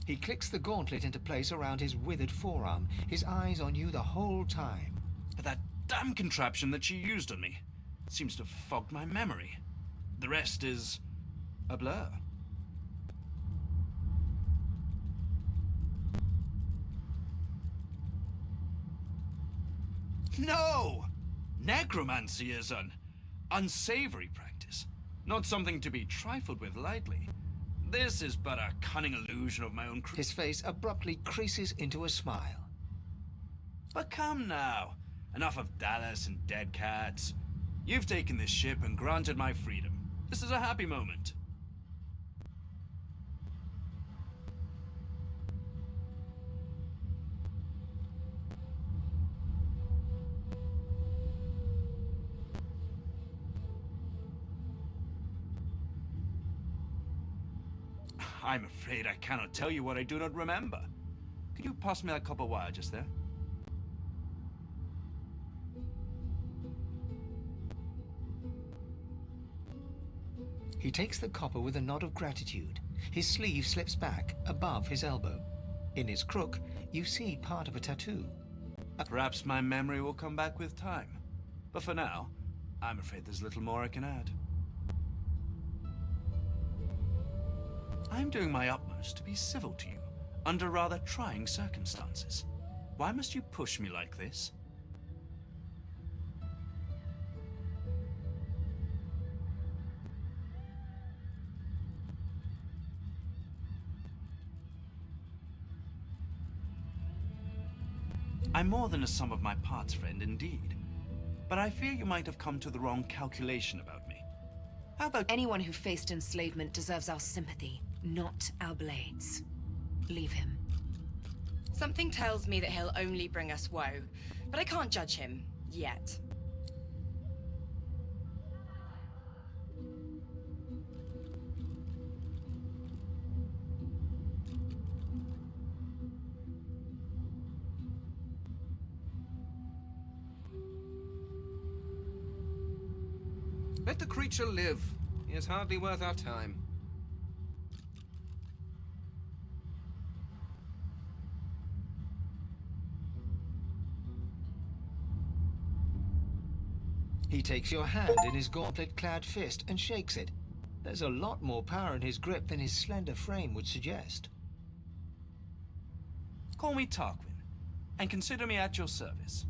He clicks the gauntlet into place around his withered forearm, his eyes on you the whole time. But that damn contraption that she used on me seems to have fogged my memory. The rest is a blur. No! Necromancy is an unsavory practice, not something to be trifled with lightly. This is but a cunning illusion of my own His face abruptly creases into a smile. But come now. Enough of Dallas and dead cats. You've taken this ship and granted my freedom. This is a happy moment. I'm afraid I cannot tell you what I do not remember. Could you pass me that copper wire just there? He takes the copper with a nod of gratitude. His sleeve slips back above his elbow. In his crook, you see part of a tattoo. Perhaps my memory will come back with time. But for now, I'm afraid there's little more I can add. I'm doing my utmost to be civil to you, under rather trying circumstances. Why must you push me like this? I'm more than a sum of my parts, friend, indeed. But I fear you might have come to the wrong calculation about me. How about... Anyone who faced enslavement deserves our sympathy, not our blades. Leave him. Something tells me that he'll only bring us woe, but I can't judge him yet. Let the creature live. He is hardly worth our time. He takes your hand in his gauntlet-clad fist and shakes it. There's a lot more power in his grip than his slender frame would suggest. Call me Tarquin, and consider me at your service.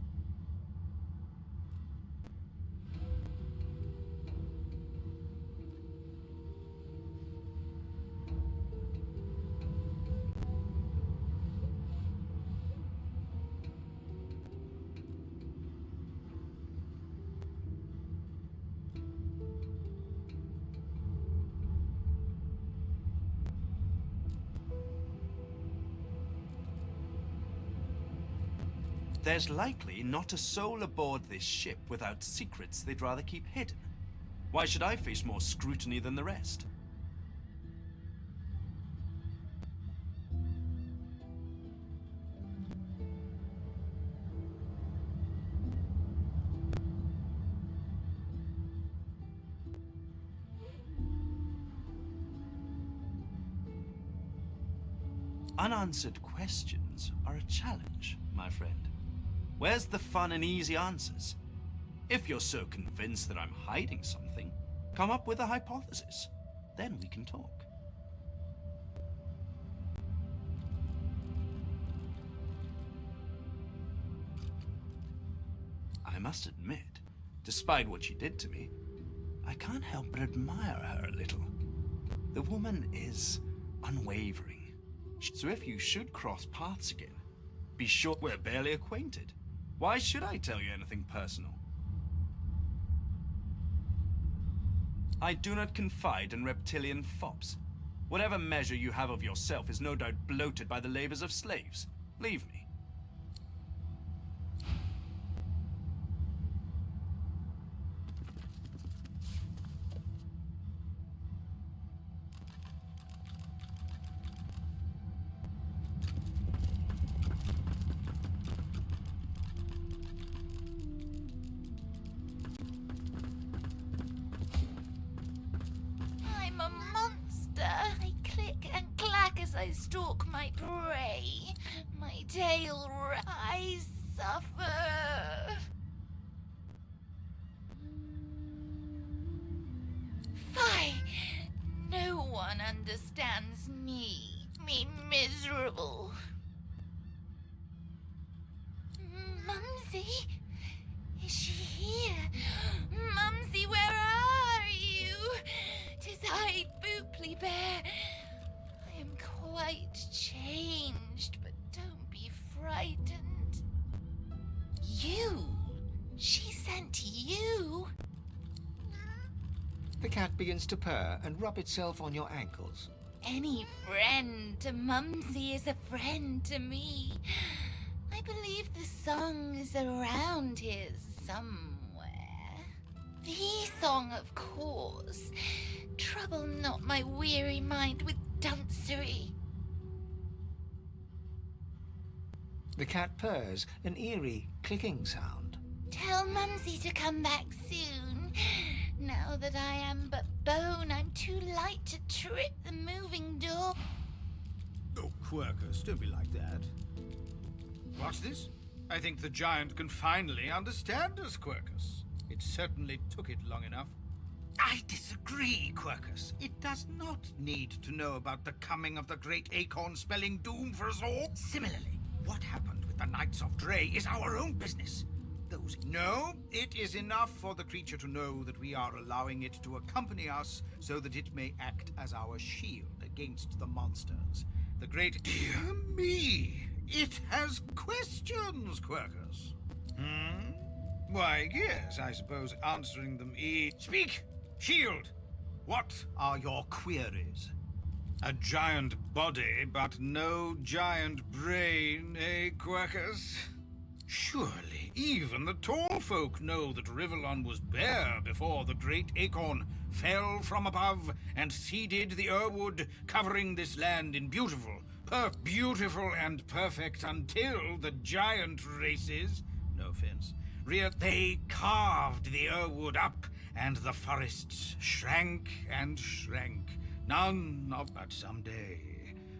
There's likely not a soul aboard this ship without secrets they'd rather keep hidden. Why should I face more scrutiny than the rest? Unanswered questions are a challenge, my friend. Where's the fun and easy answers? If you're so convinced that I'm hiding something, come up with a hypothesis. Then we can talk. I must admit, despite what she did to me, I can't help but admire her a little. The woman is unwavering. So if you should cross paths again, be sure we're barely acquainted. Why should I tell you anything personal? I do not confide in reptilian fops. Whatever measure you have of yourself is no doubt bloated by the labors of slaves. Leave me. I'm a monster. I click and clack as I stalk my prey. My tail I suffer. Fie! No one understands me. Me miserable. Mumsy? Is she here? Mumsy, where are you? 'Tis I, Booply Bear. I am quite changed, but don't be frightened. You? She sent you? The cat begins to purr and rub itself on your ankles. Any friend to Mumsy is a friend to me. I believe the song is around here somewhere. The song, of course. Trouble not my weary mind with duncery. The cat purrs, an eerie clicking sound. Tell Mumsy to come back soon. Now that I am but bone, I'm too light to trip the moving door. Oh, Quercus, don't be like that. What's this? I think the giant can finally understand us, Quercus. It certainly took it long enough. I disagree, Quercus. It does not need to know about the coming of the great acorn spelling doom for us all. Similarly, what happened with the Knights of Dre is our own business. No, it is enough for the creature to know that we are allowing it to accompany us so that it may act as our shield against the monsters. The great... Dear me! It has questions, Quercus. Why, yes, I suppose answering them is... Speak! Shield! What are your queries? A giant body, but no giant brain, eh, Quercus? Surely, even the tall folk know that Rivellon was bare before the great acorn fell from above and seeded the Urwood, covering this land in beautiful and perfect until the giant races, no offense, they carved the Urwood up, and the forests shrank and shrank. None of but someday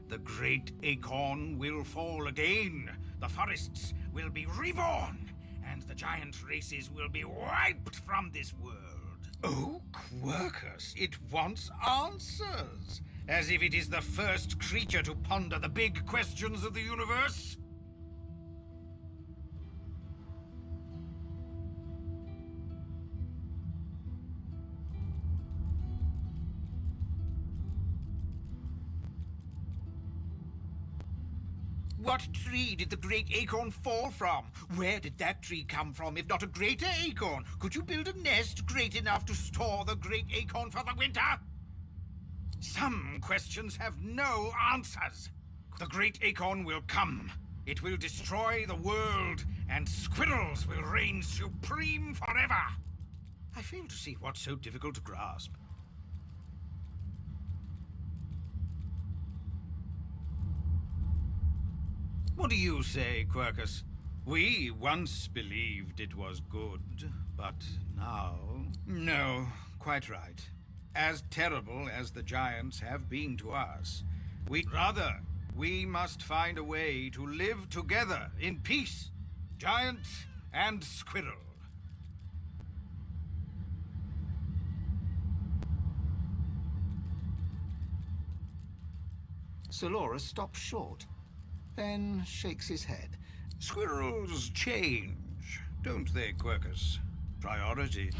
the great acorn will fall again. The forests will be reborn, and the giant races will be wiped from this world. Oh, Quercus, it wants answers, as if it is the first creature to ponder the big questions of the universe. What tree did the great acorn fall from? Where did that tree come from, if not a greater acorn? Could you build a nest great enough to store the great acorn for the winter? Some questions have no answers. The great acorn will come. It will destroy the world, and squirrels will reign supreme forever. I fail to see what's so difficult to grasp. What do you say, Quercus? We once believed it was good, but now... No, quite right. As terrible as the giants have been to us, We must find a way to live together in peace, giant and squirrel. Solora stops short, then shakes his head. Squirrels change, don't they, Quercus? Priority.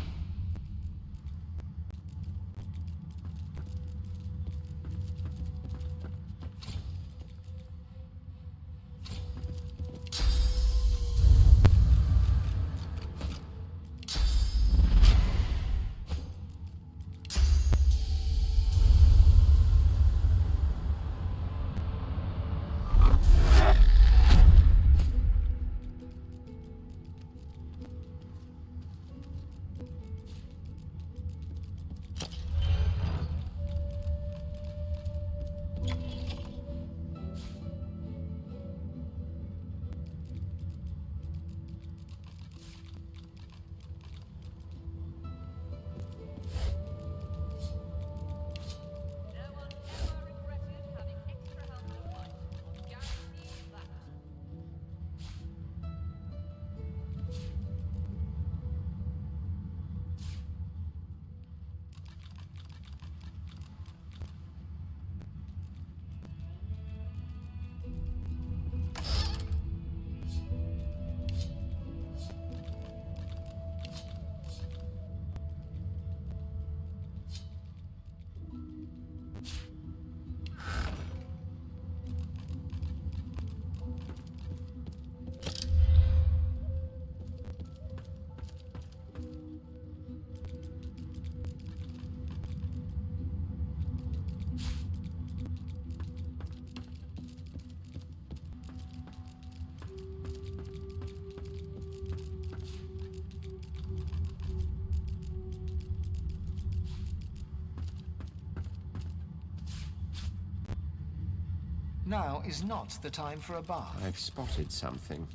Now is not the time for a bath. I've spotted something.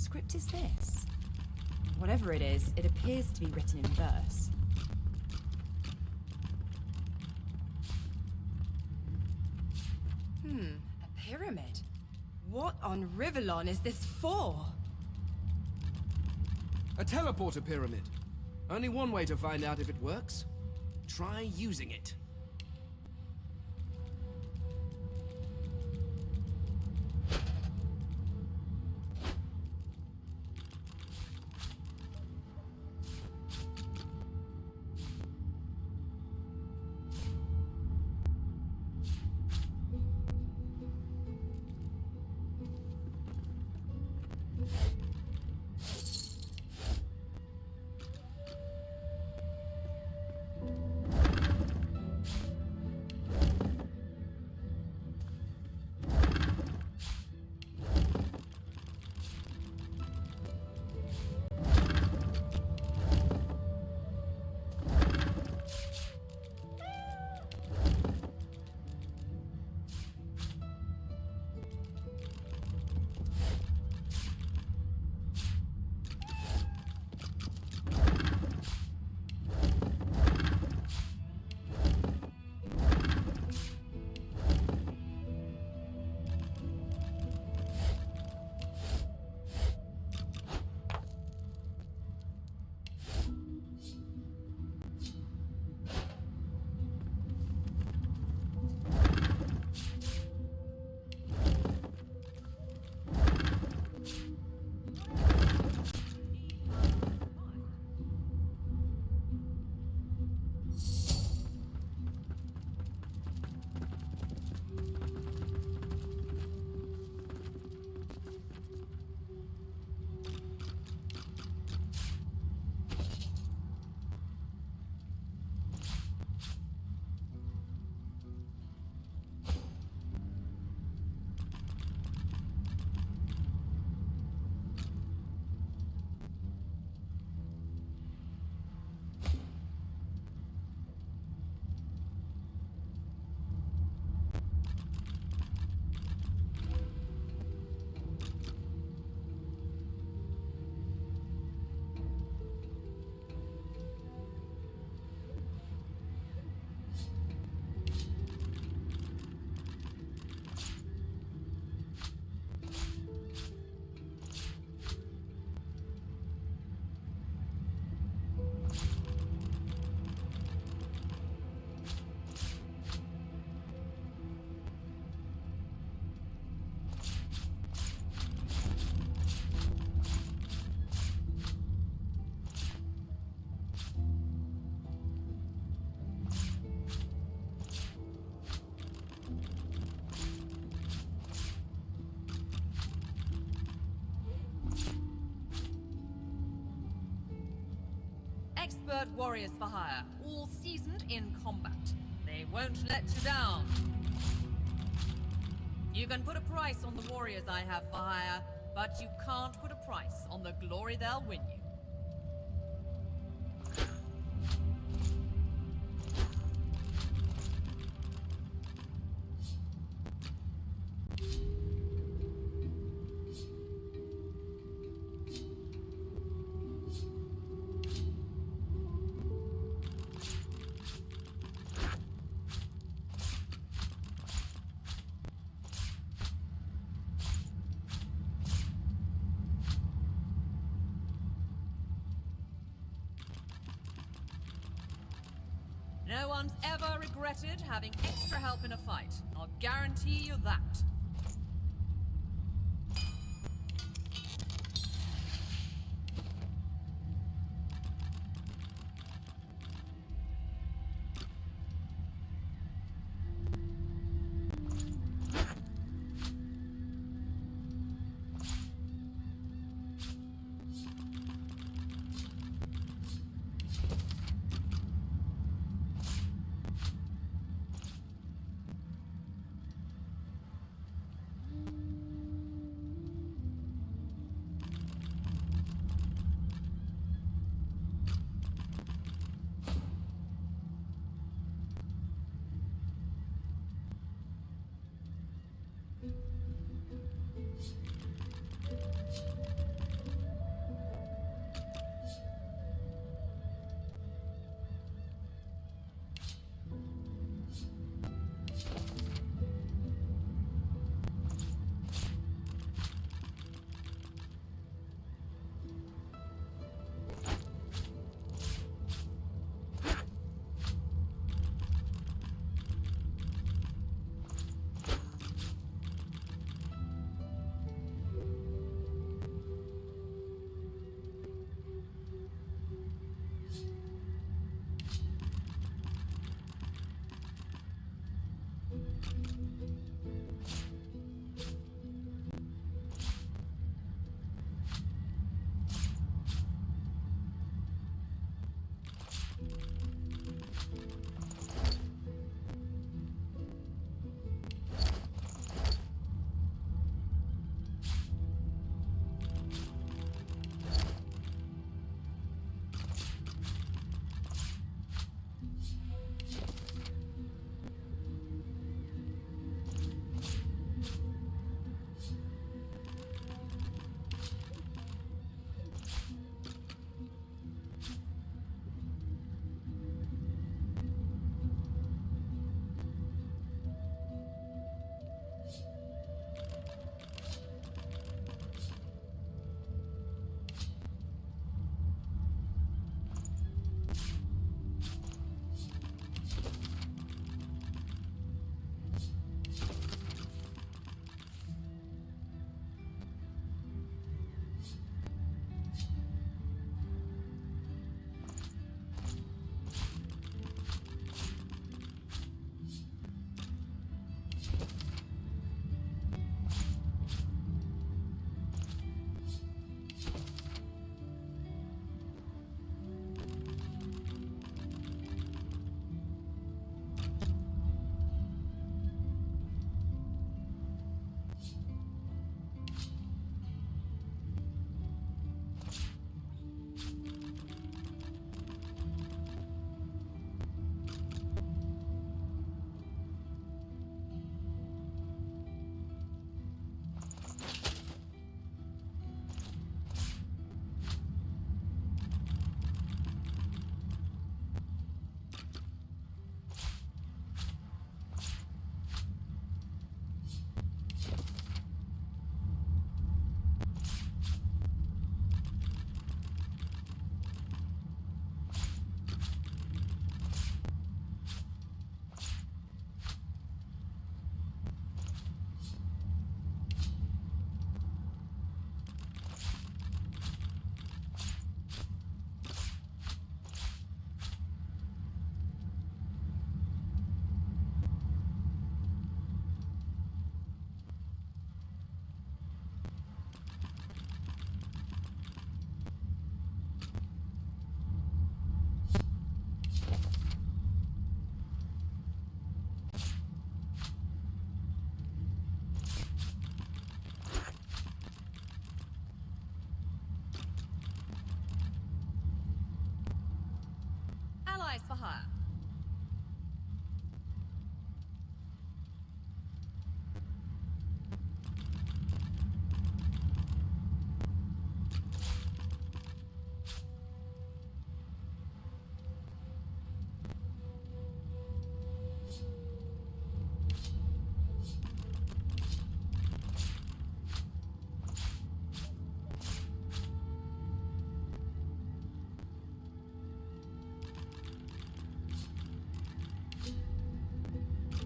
script is this? Whatever it is, it appears to be written in verse. A pyramid? What on Rivellon is this for? A teleporter pyramid. Only one way to find out if it works. Try using it. Expert warriors for hire, all seasoned in combat. They won't let you down. You can put a price on the warriors I have for hire, but you can't put a price on the glory they'll win you. No one's ever regretted having extra help in a fight. I'll guarantee you that. price for hire.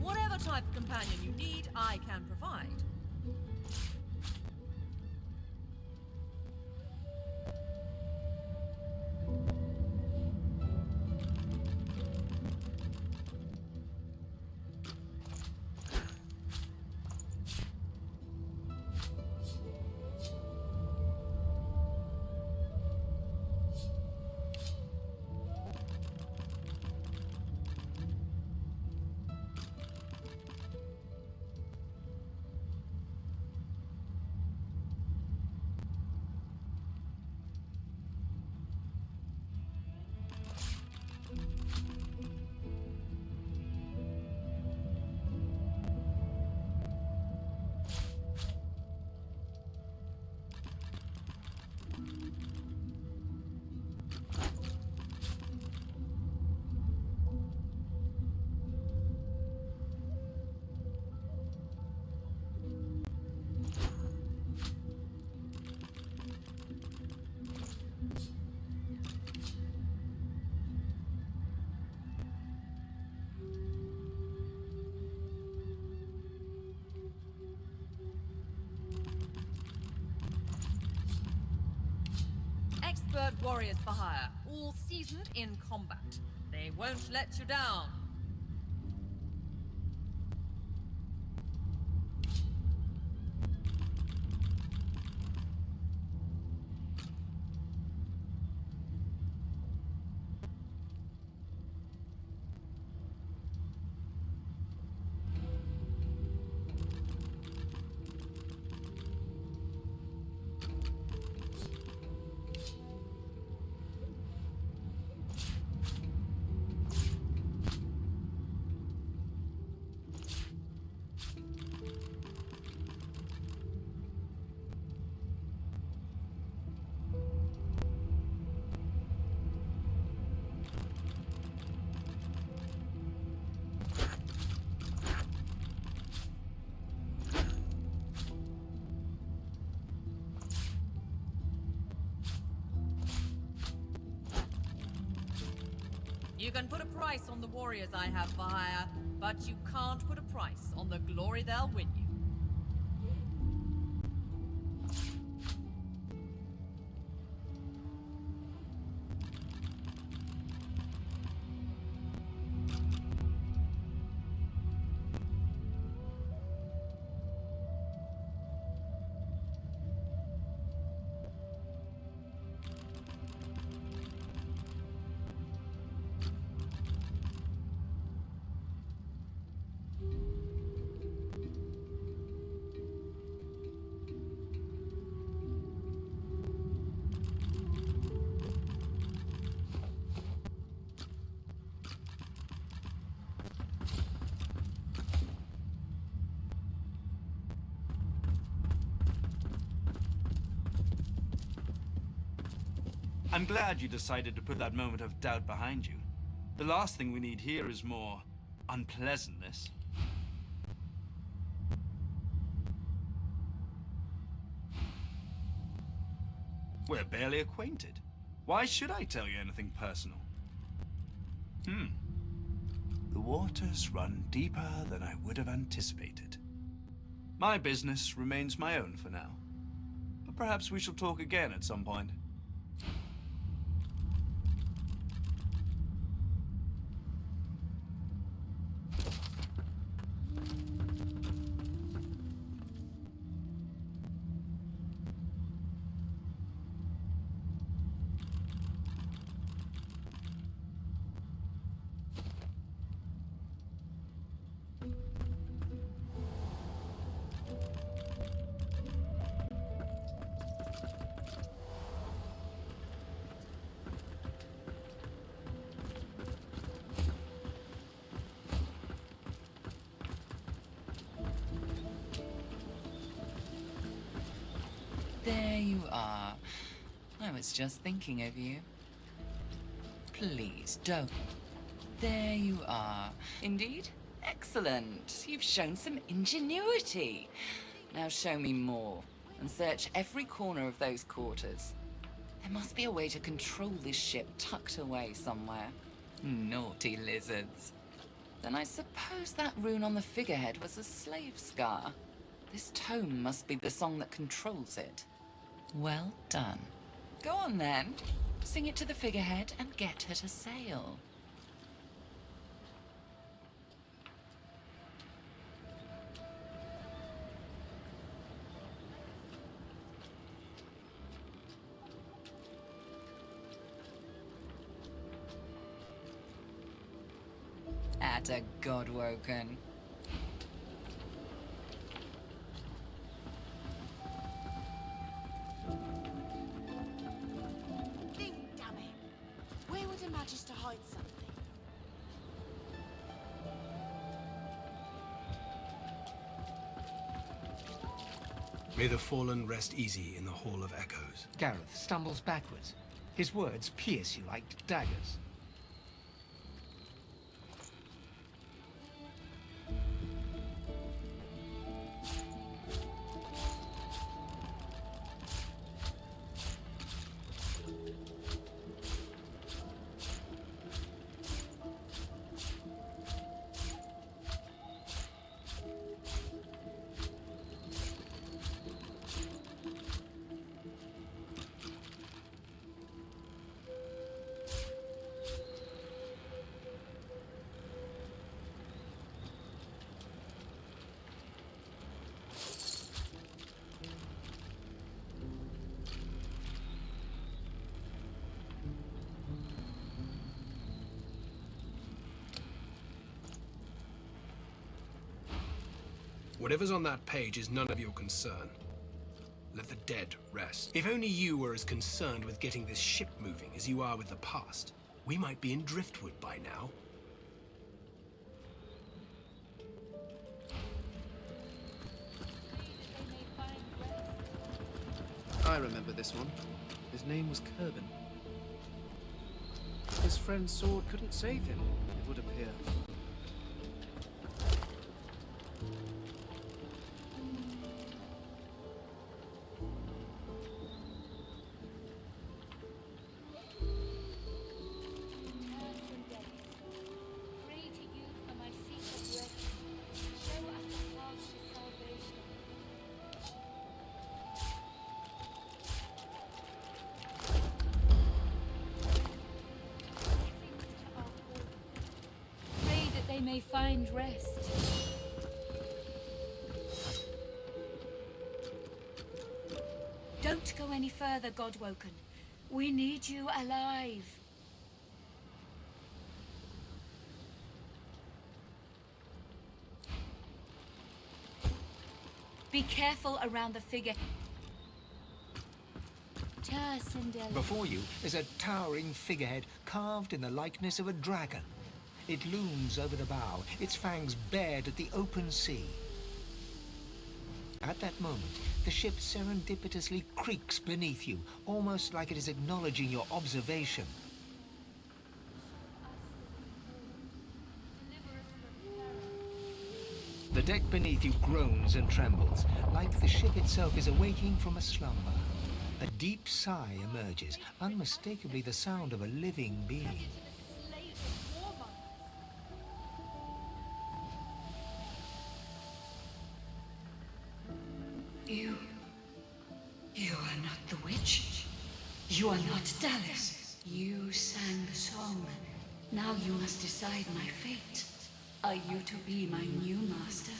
Whatever type of companion you need, I can provide. Expert warriors for hire, all seasoned in combat. They won't let you down. You can put a price on the warriors I have for hire, but you can't put a price on the glory they'll win you. I'm glad you decided to put that moment of doubt behind you. The last thing we need here is more unpleasantness. We're barely acquainted. Why should I tell you anything personal? The waters run deeper than I would have anticipated. My business remains my own for now. But perhaps we shall talk again at some point. There you are. I was just thinking of you. Please don't. There you are. Indeed? Excellent. You've shown some ingenuity. Now show me more, and search every corner of those quarters. There must be a way to control this ship tucked away somewhere. Naughty lizards. Then I suppose that rune on the figurehead was a slave scar. This tome must be the song that controls it. Well done. Go on then. Sing it to the figurehead and get her to sail. Atta Godwoken. Think, damn it. Where would a Magister hide something? May the fallen rest easy in the Hall of Echoes. Gareth stumbles backwards. His words pierce you like daggers. Whatever's on that page is none of your concern. Let the dead rest. If only you were as concerned with getting this ship moving as you are with the past, we might be in Driftwood by now. I remember this one. His name was Kerbin. His friend's sword couldn't save him, it would appear. May find rest. Don't go any further, Godwoken. We need you alive. Be careful around the figure. Before you is a towering figurehead carved in the likeness of a dragon. It looms over the bow, its fangs bared at the open sea. At that moment, the ship serendipitously creaks beneath you, almost like it is acknowledging your observation. The deck beneath you groans and trembles, like the ship itself is awaking from a slumber. A deep sigh emerges, unmistakably the sound of a living being. You are not the witch. You are not Dallas. You sang the song. Now you must decide my fate. Are you to be my new master?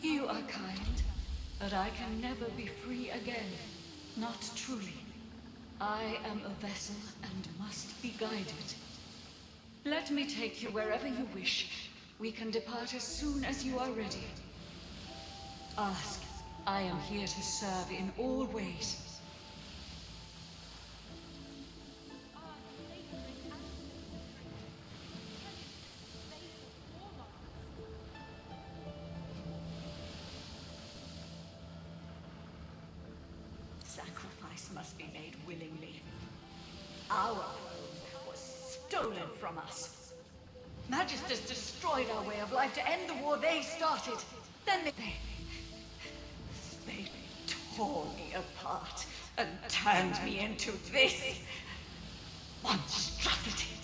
You are kind, but I can never be free again. Not truly. I am a vessel and must be guided. Let me take you wherever you wish, We can depart as soon as you are ready. Ask. I am here to serve in all ways. Sacrifice must be made willingly. Our home was stolen from us. Magisters destroyed our way of life to end the war they started. Then they tore me apart and turned me into this monstrosity.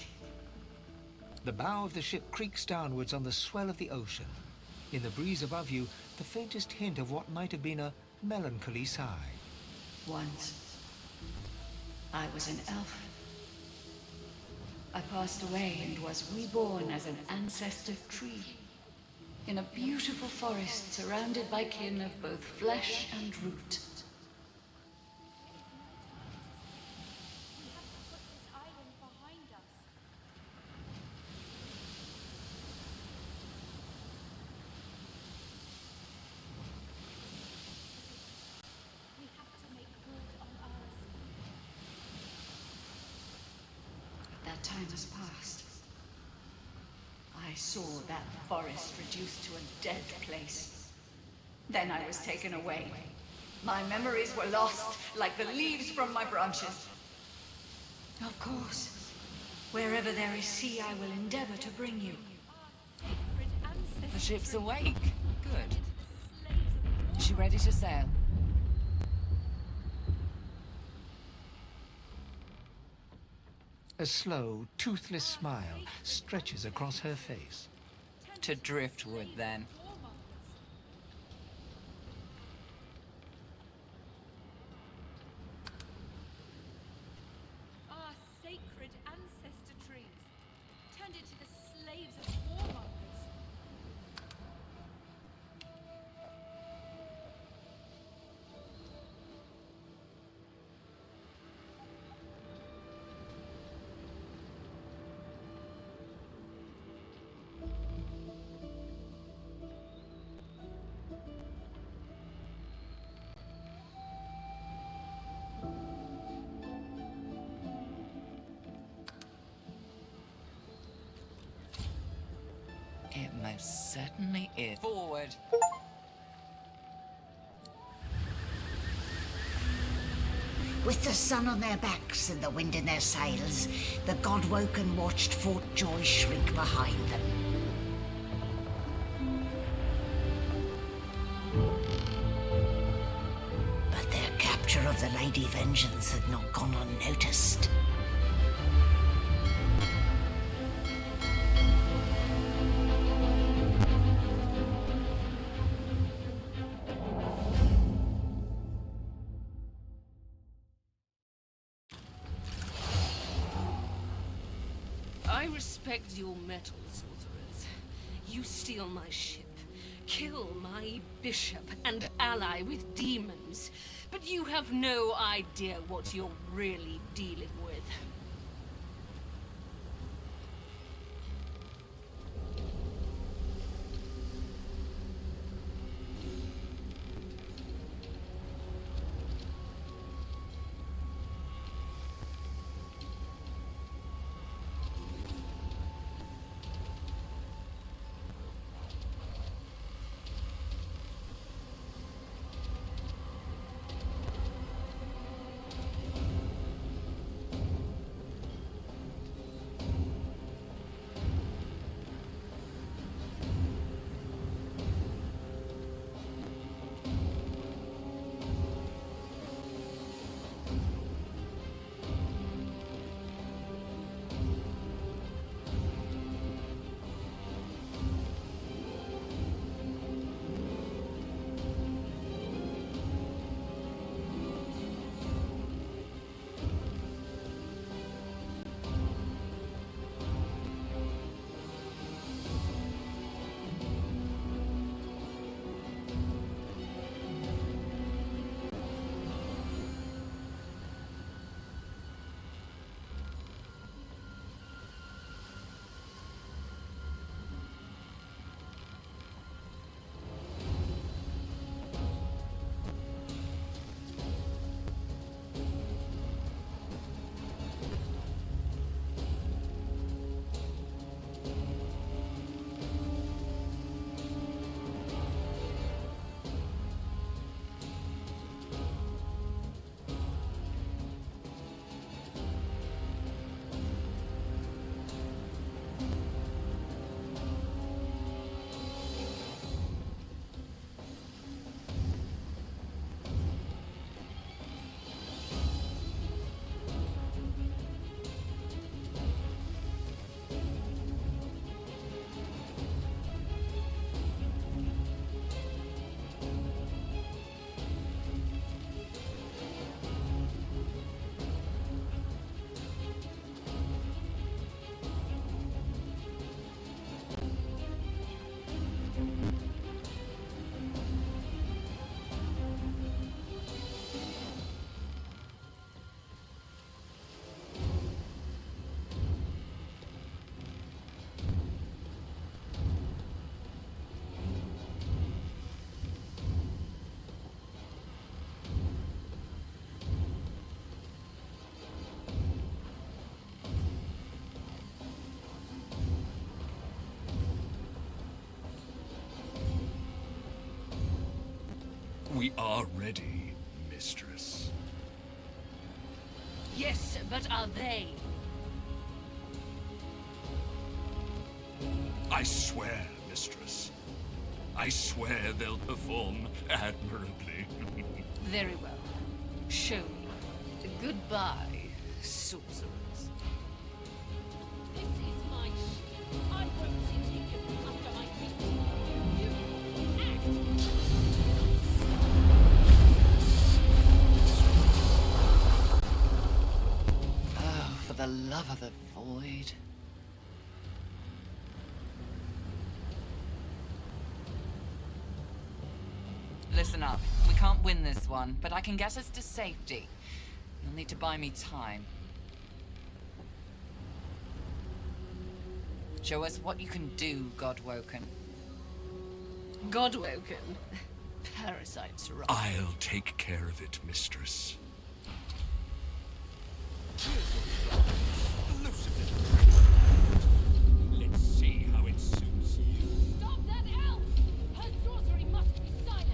The bow of the ship creaks downwards on the swell of the ocean. In the breeze above you, the faintest hint of what might have been a melancholy sigh. Once, I was an elf. I passed away and was reborn as an ancestor tree. In a beautiful forest surrounded by kin of both flesh and root. That time has passed. I saw that forest reduced to a dead place. Then I was taken away. My memories were lost, like the leaves from my branches. Of course, wherever there is sea, I will endeavor to bring you. The ship's awake. Good. Is she ready to sail? A slow, toothless smile stretches across her face. To driftwood, then. Our sacred ancestor trees, tended to the slaves of warmongers. It most certainly is. Forward. With the sun on their backs and the wind in their sails, the God-woken watched Fort Joy shrink behind them. But their capture of the Lady Vengeance had not gone unnoticed. I respect your mettle, sorcerers. You steal my ship, kill my bishop and ally with demons, but you have no idea what you're really dealing with. We are ready, mistress. Yes, but are they? I swear, mistress. I swear they'll perform admirably. Very well. Show me. Goodbye, sorcerers. This is my ship. I won't sit here under my feet. You act! Oh, for the love of the void. Listen up. We can't win this one, but I can get us to safety. You'll need to buy me time. Show us what you can do, Godwoken. Godwoken? Parasites, right? I'll take care of it, mistress. Let's see how it suits you. Stop that elf! Her sorcery must be silenced!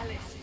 Alice.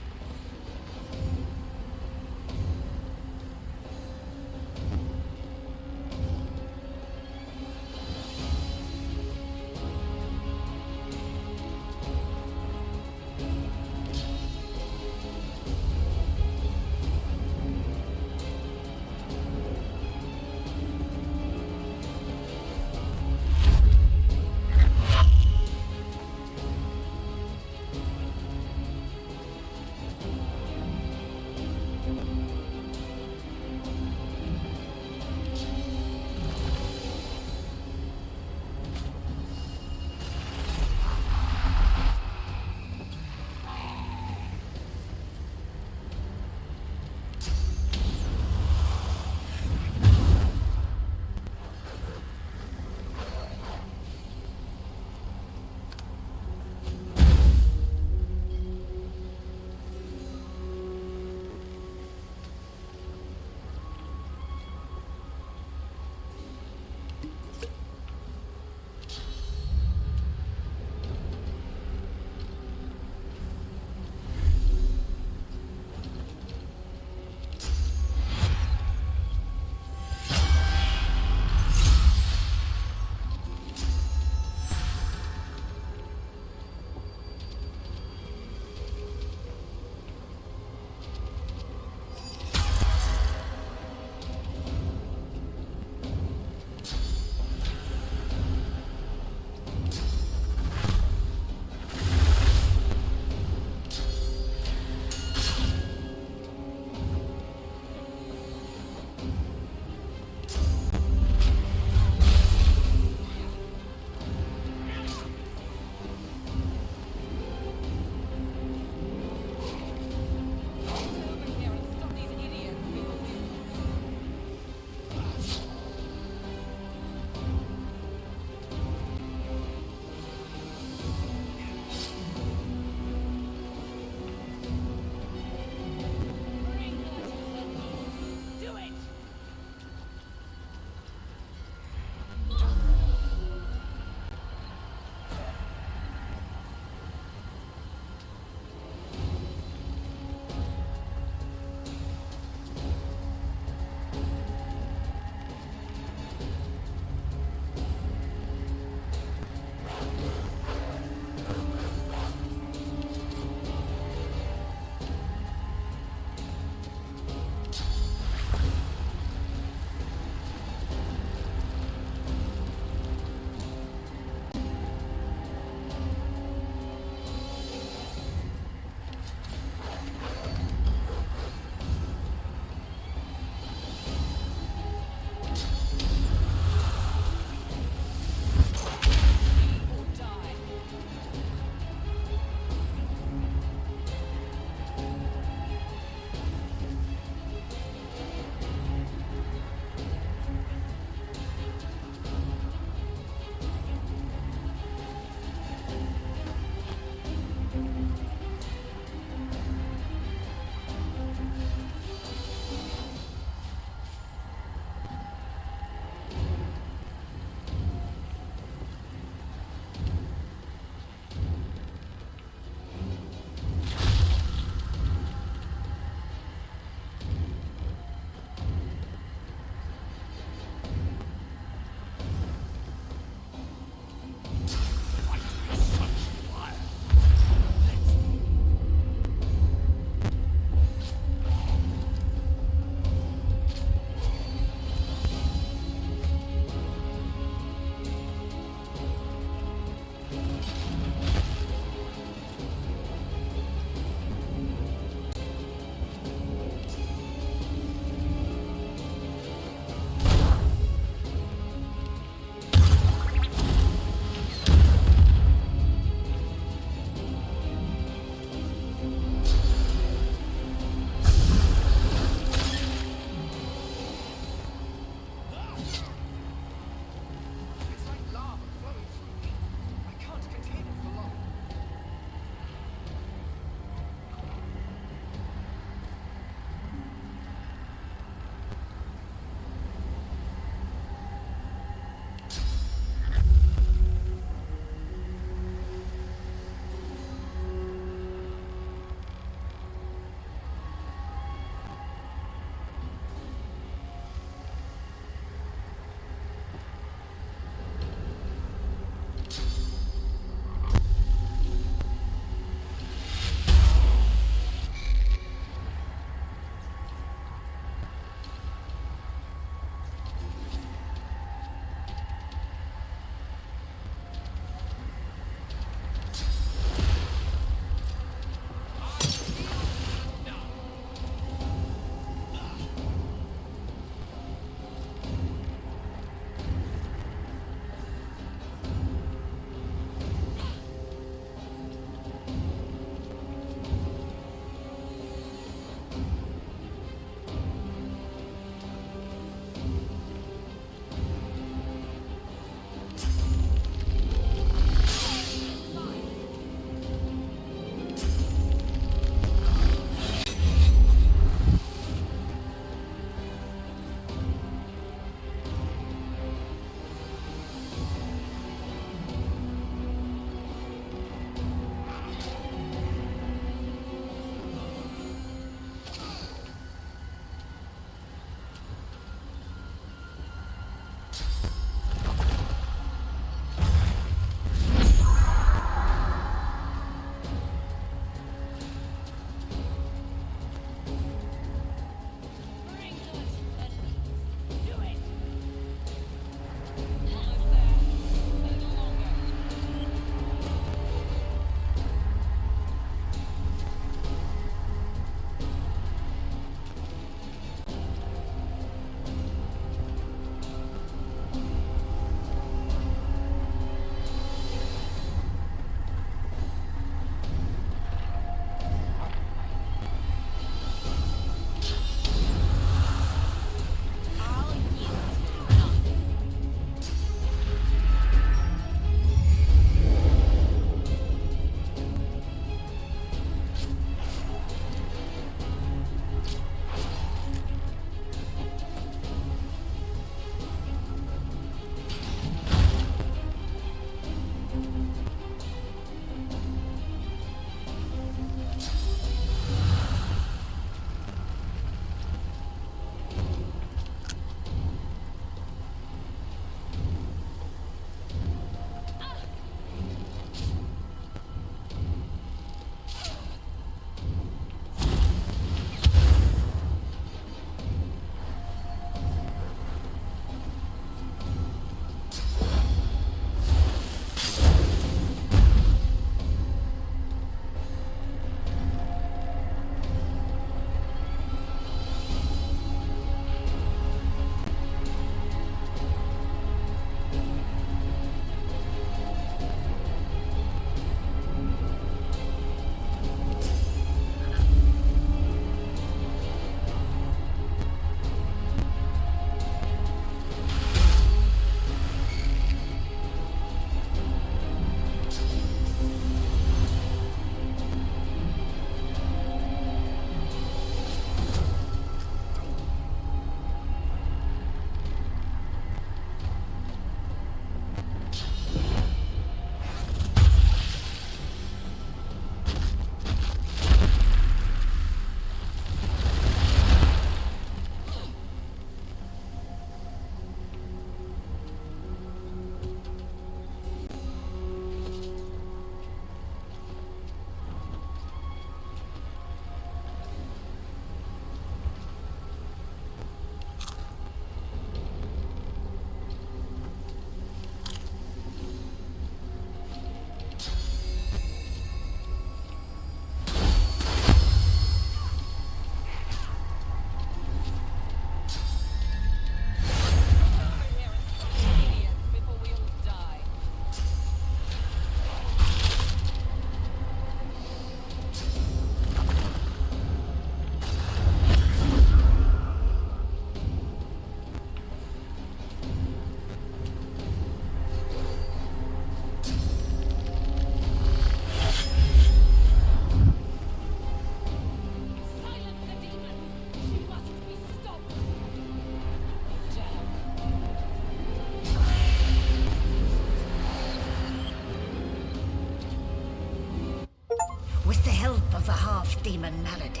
With the help of the half-demon malady,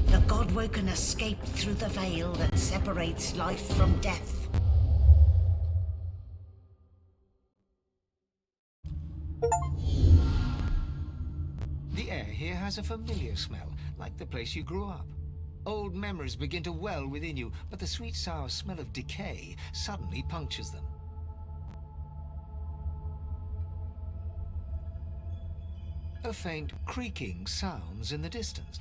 the Godwoken escaped through the veil that separates life from death. The air here has a familiar smell, like the place you grew up. Old memories begin to well within you, but the sweet sour smell of decay suddenly punctures them. A faint creaking sounds in the distance.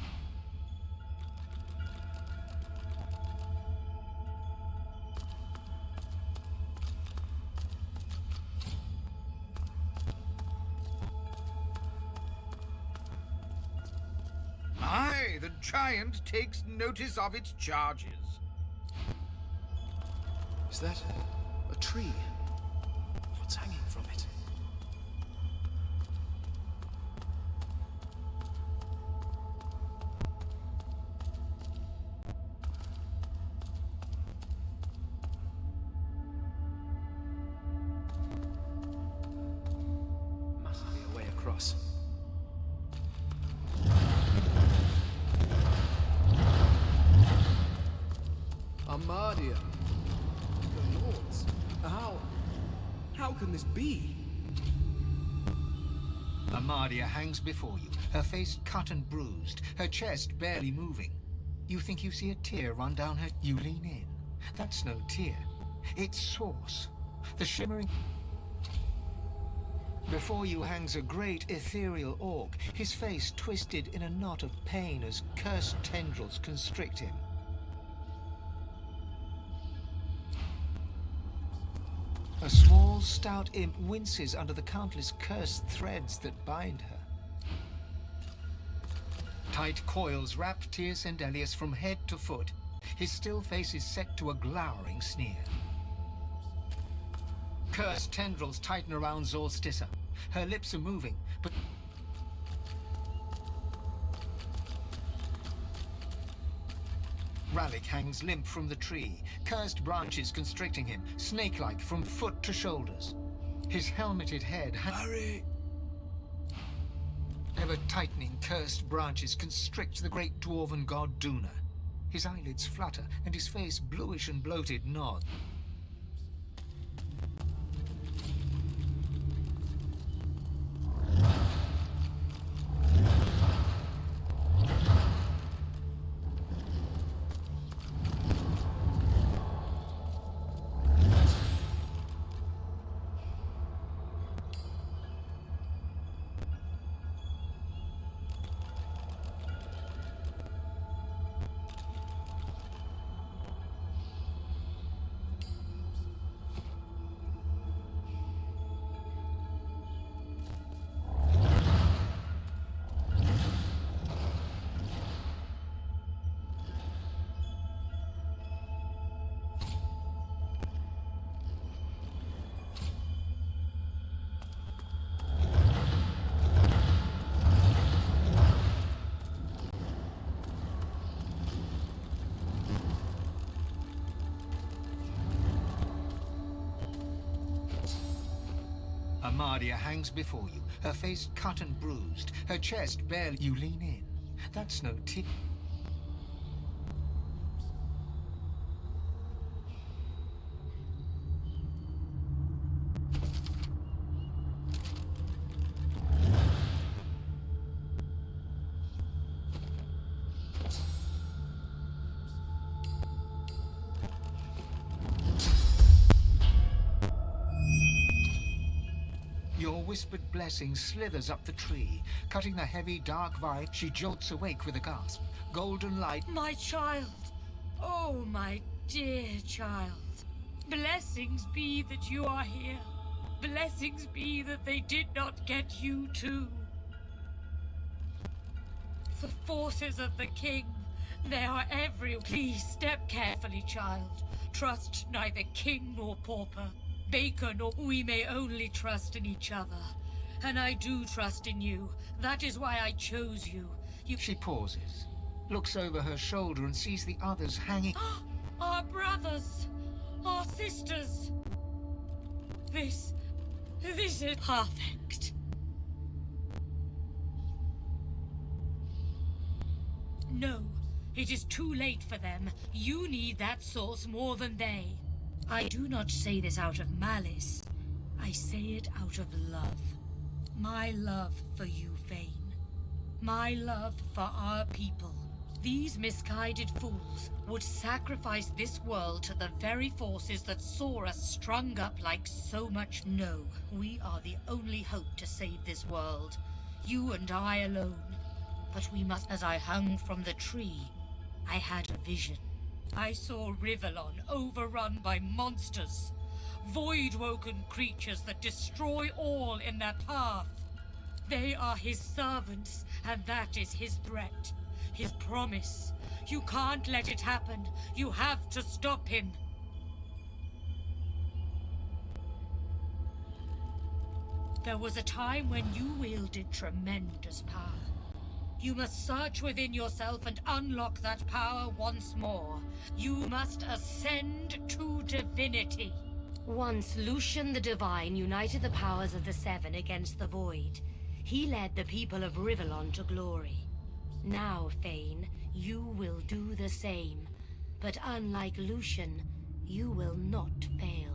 Aye, the giant takes notice of its charges. Is that a tree? What's hanging from it? Must be a way across. Armadia. The lords. How can this be? Armadia hangs before you, her face cut and bruised, her chest barely moving. You think you see a tear run down her. You lean in. That's no tear. It's source. The shimmering... Before you hangs a great ethereal orc, his face twisted in a knot of pain as cursed tendrils constrict him. A small, stout imp winces under the countless cursed threads that bind her. Tight coils wrap Tyr Sendelius from head to foot. His still face is set to a glowering sneer. Cursed tendrils tighten around Zolstissa. Her lips are moving, but... Ralik hangs limp from the tree, cursed branches constricting him, snake-like from foot to shoulders. His helmeted head... Hurry! Ever-tightening cursed branches constrict the great dwarven god Duna. His eyelids flutter, and his face, bluish and bloated, nod. Armadia hangs before you, her face cut and bruised, her chest barely... You lean in. That's no tear. Your whispered blessing slithers up the tree. Cutting the heavy, dark vine, she jolts awake with a gasp. Golden light... My child! Oh, my dear child. Blessings be that you are here. Blessings be that they did not get you too. The forces of the king, they are everywhere. Please step carefully, child. Trust neither king nor pauper. Baker nor... We may only trust in each other. And I do trust in you. That is why I chose you. She pauses, looks over her shoulder and sees the others hanging... Our brothers! Our sisters! This is perfect. No, it is too late for them. You need that source more than they. I do not say this out of malice. I say it out of love. My love for you, Vayne. My love for our people. These misguided fools would sacrifice this world to the very forces that saw us strung up like so much. No, we are the only hope to save this world. You and I alone. But we must. As I hung from the tree, I had a vision. I saw Rivellon overrun by monsters. Void-woken creatures that destroy all in their path. They are his servants, and that is his threat. His promise. You can't let it happen. You have to stop him. There was a time when you wielded tremendous power. You must search within yourself and unlock that power once more. You must ascend to divinity. Once Lucian the Divine united the powers of the Seven against the Void, he led the people of Rivellon to glory. Now, Vayne, you will do the same. But unlike Lucian, you will not fail.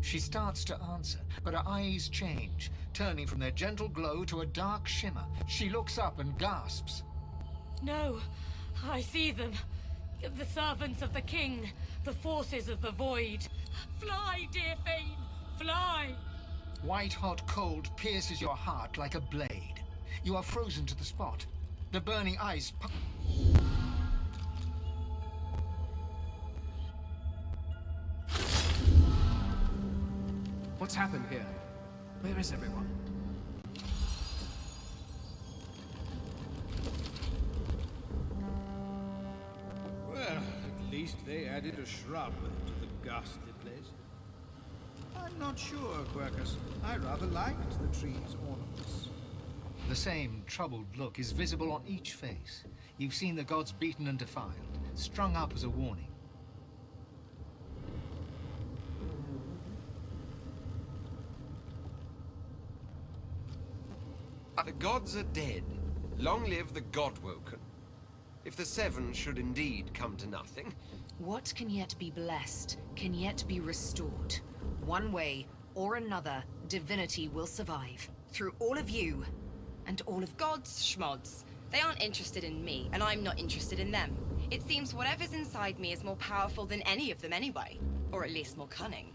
She starts to answer, but her eyes change, turning from their gentle glow to a dark shimmer. She looks up and gasps. No, I see them. The servants of the king, the forces of the void. Fly, dear Vayne, fly! White-hot cold pierces your heart like a blade. You are frozen to the spot. The burning ice... What's happened here? Where is everyone? Well, at least they added a shrub to the ghastly place. I'm not sure, Quercus. I rather liked the tree's ornaments. The same troubled look is visible on each face. You've seen the gods beaten and defiled, strung up as a warning. The gods are dead. Long live the God-woken. If the Seven should indeed come to nothing... What can yet be blessed, can yet be restored. One way or another, divinity will survive. Through all of you, and all of... Gods, schmods. They aren't interested in me, and I'm not interested in them. It seems whatever's inside me is more powerful than any of them anyway. Or at least more cunning.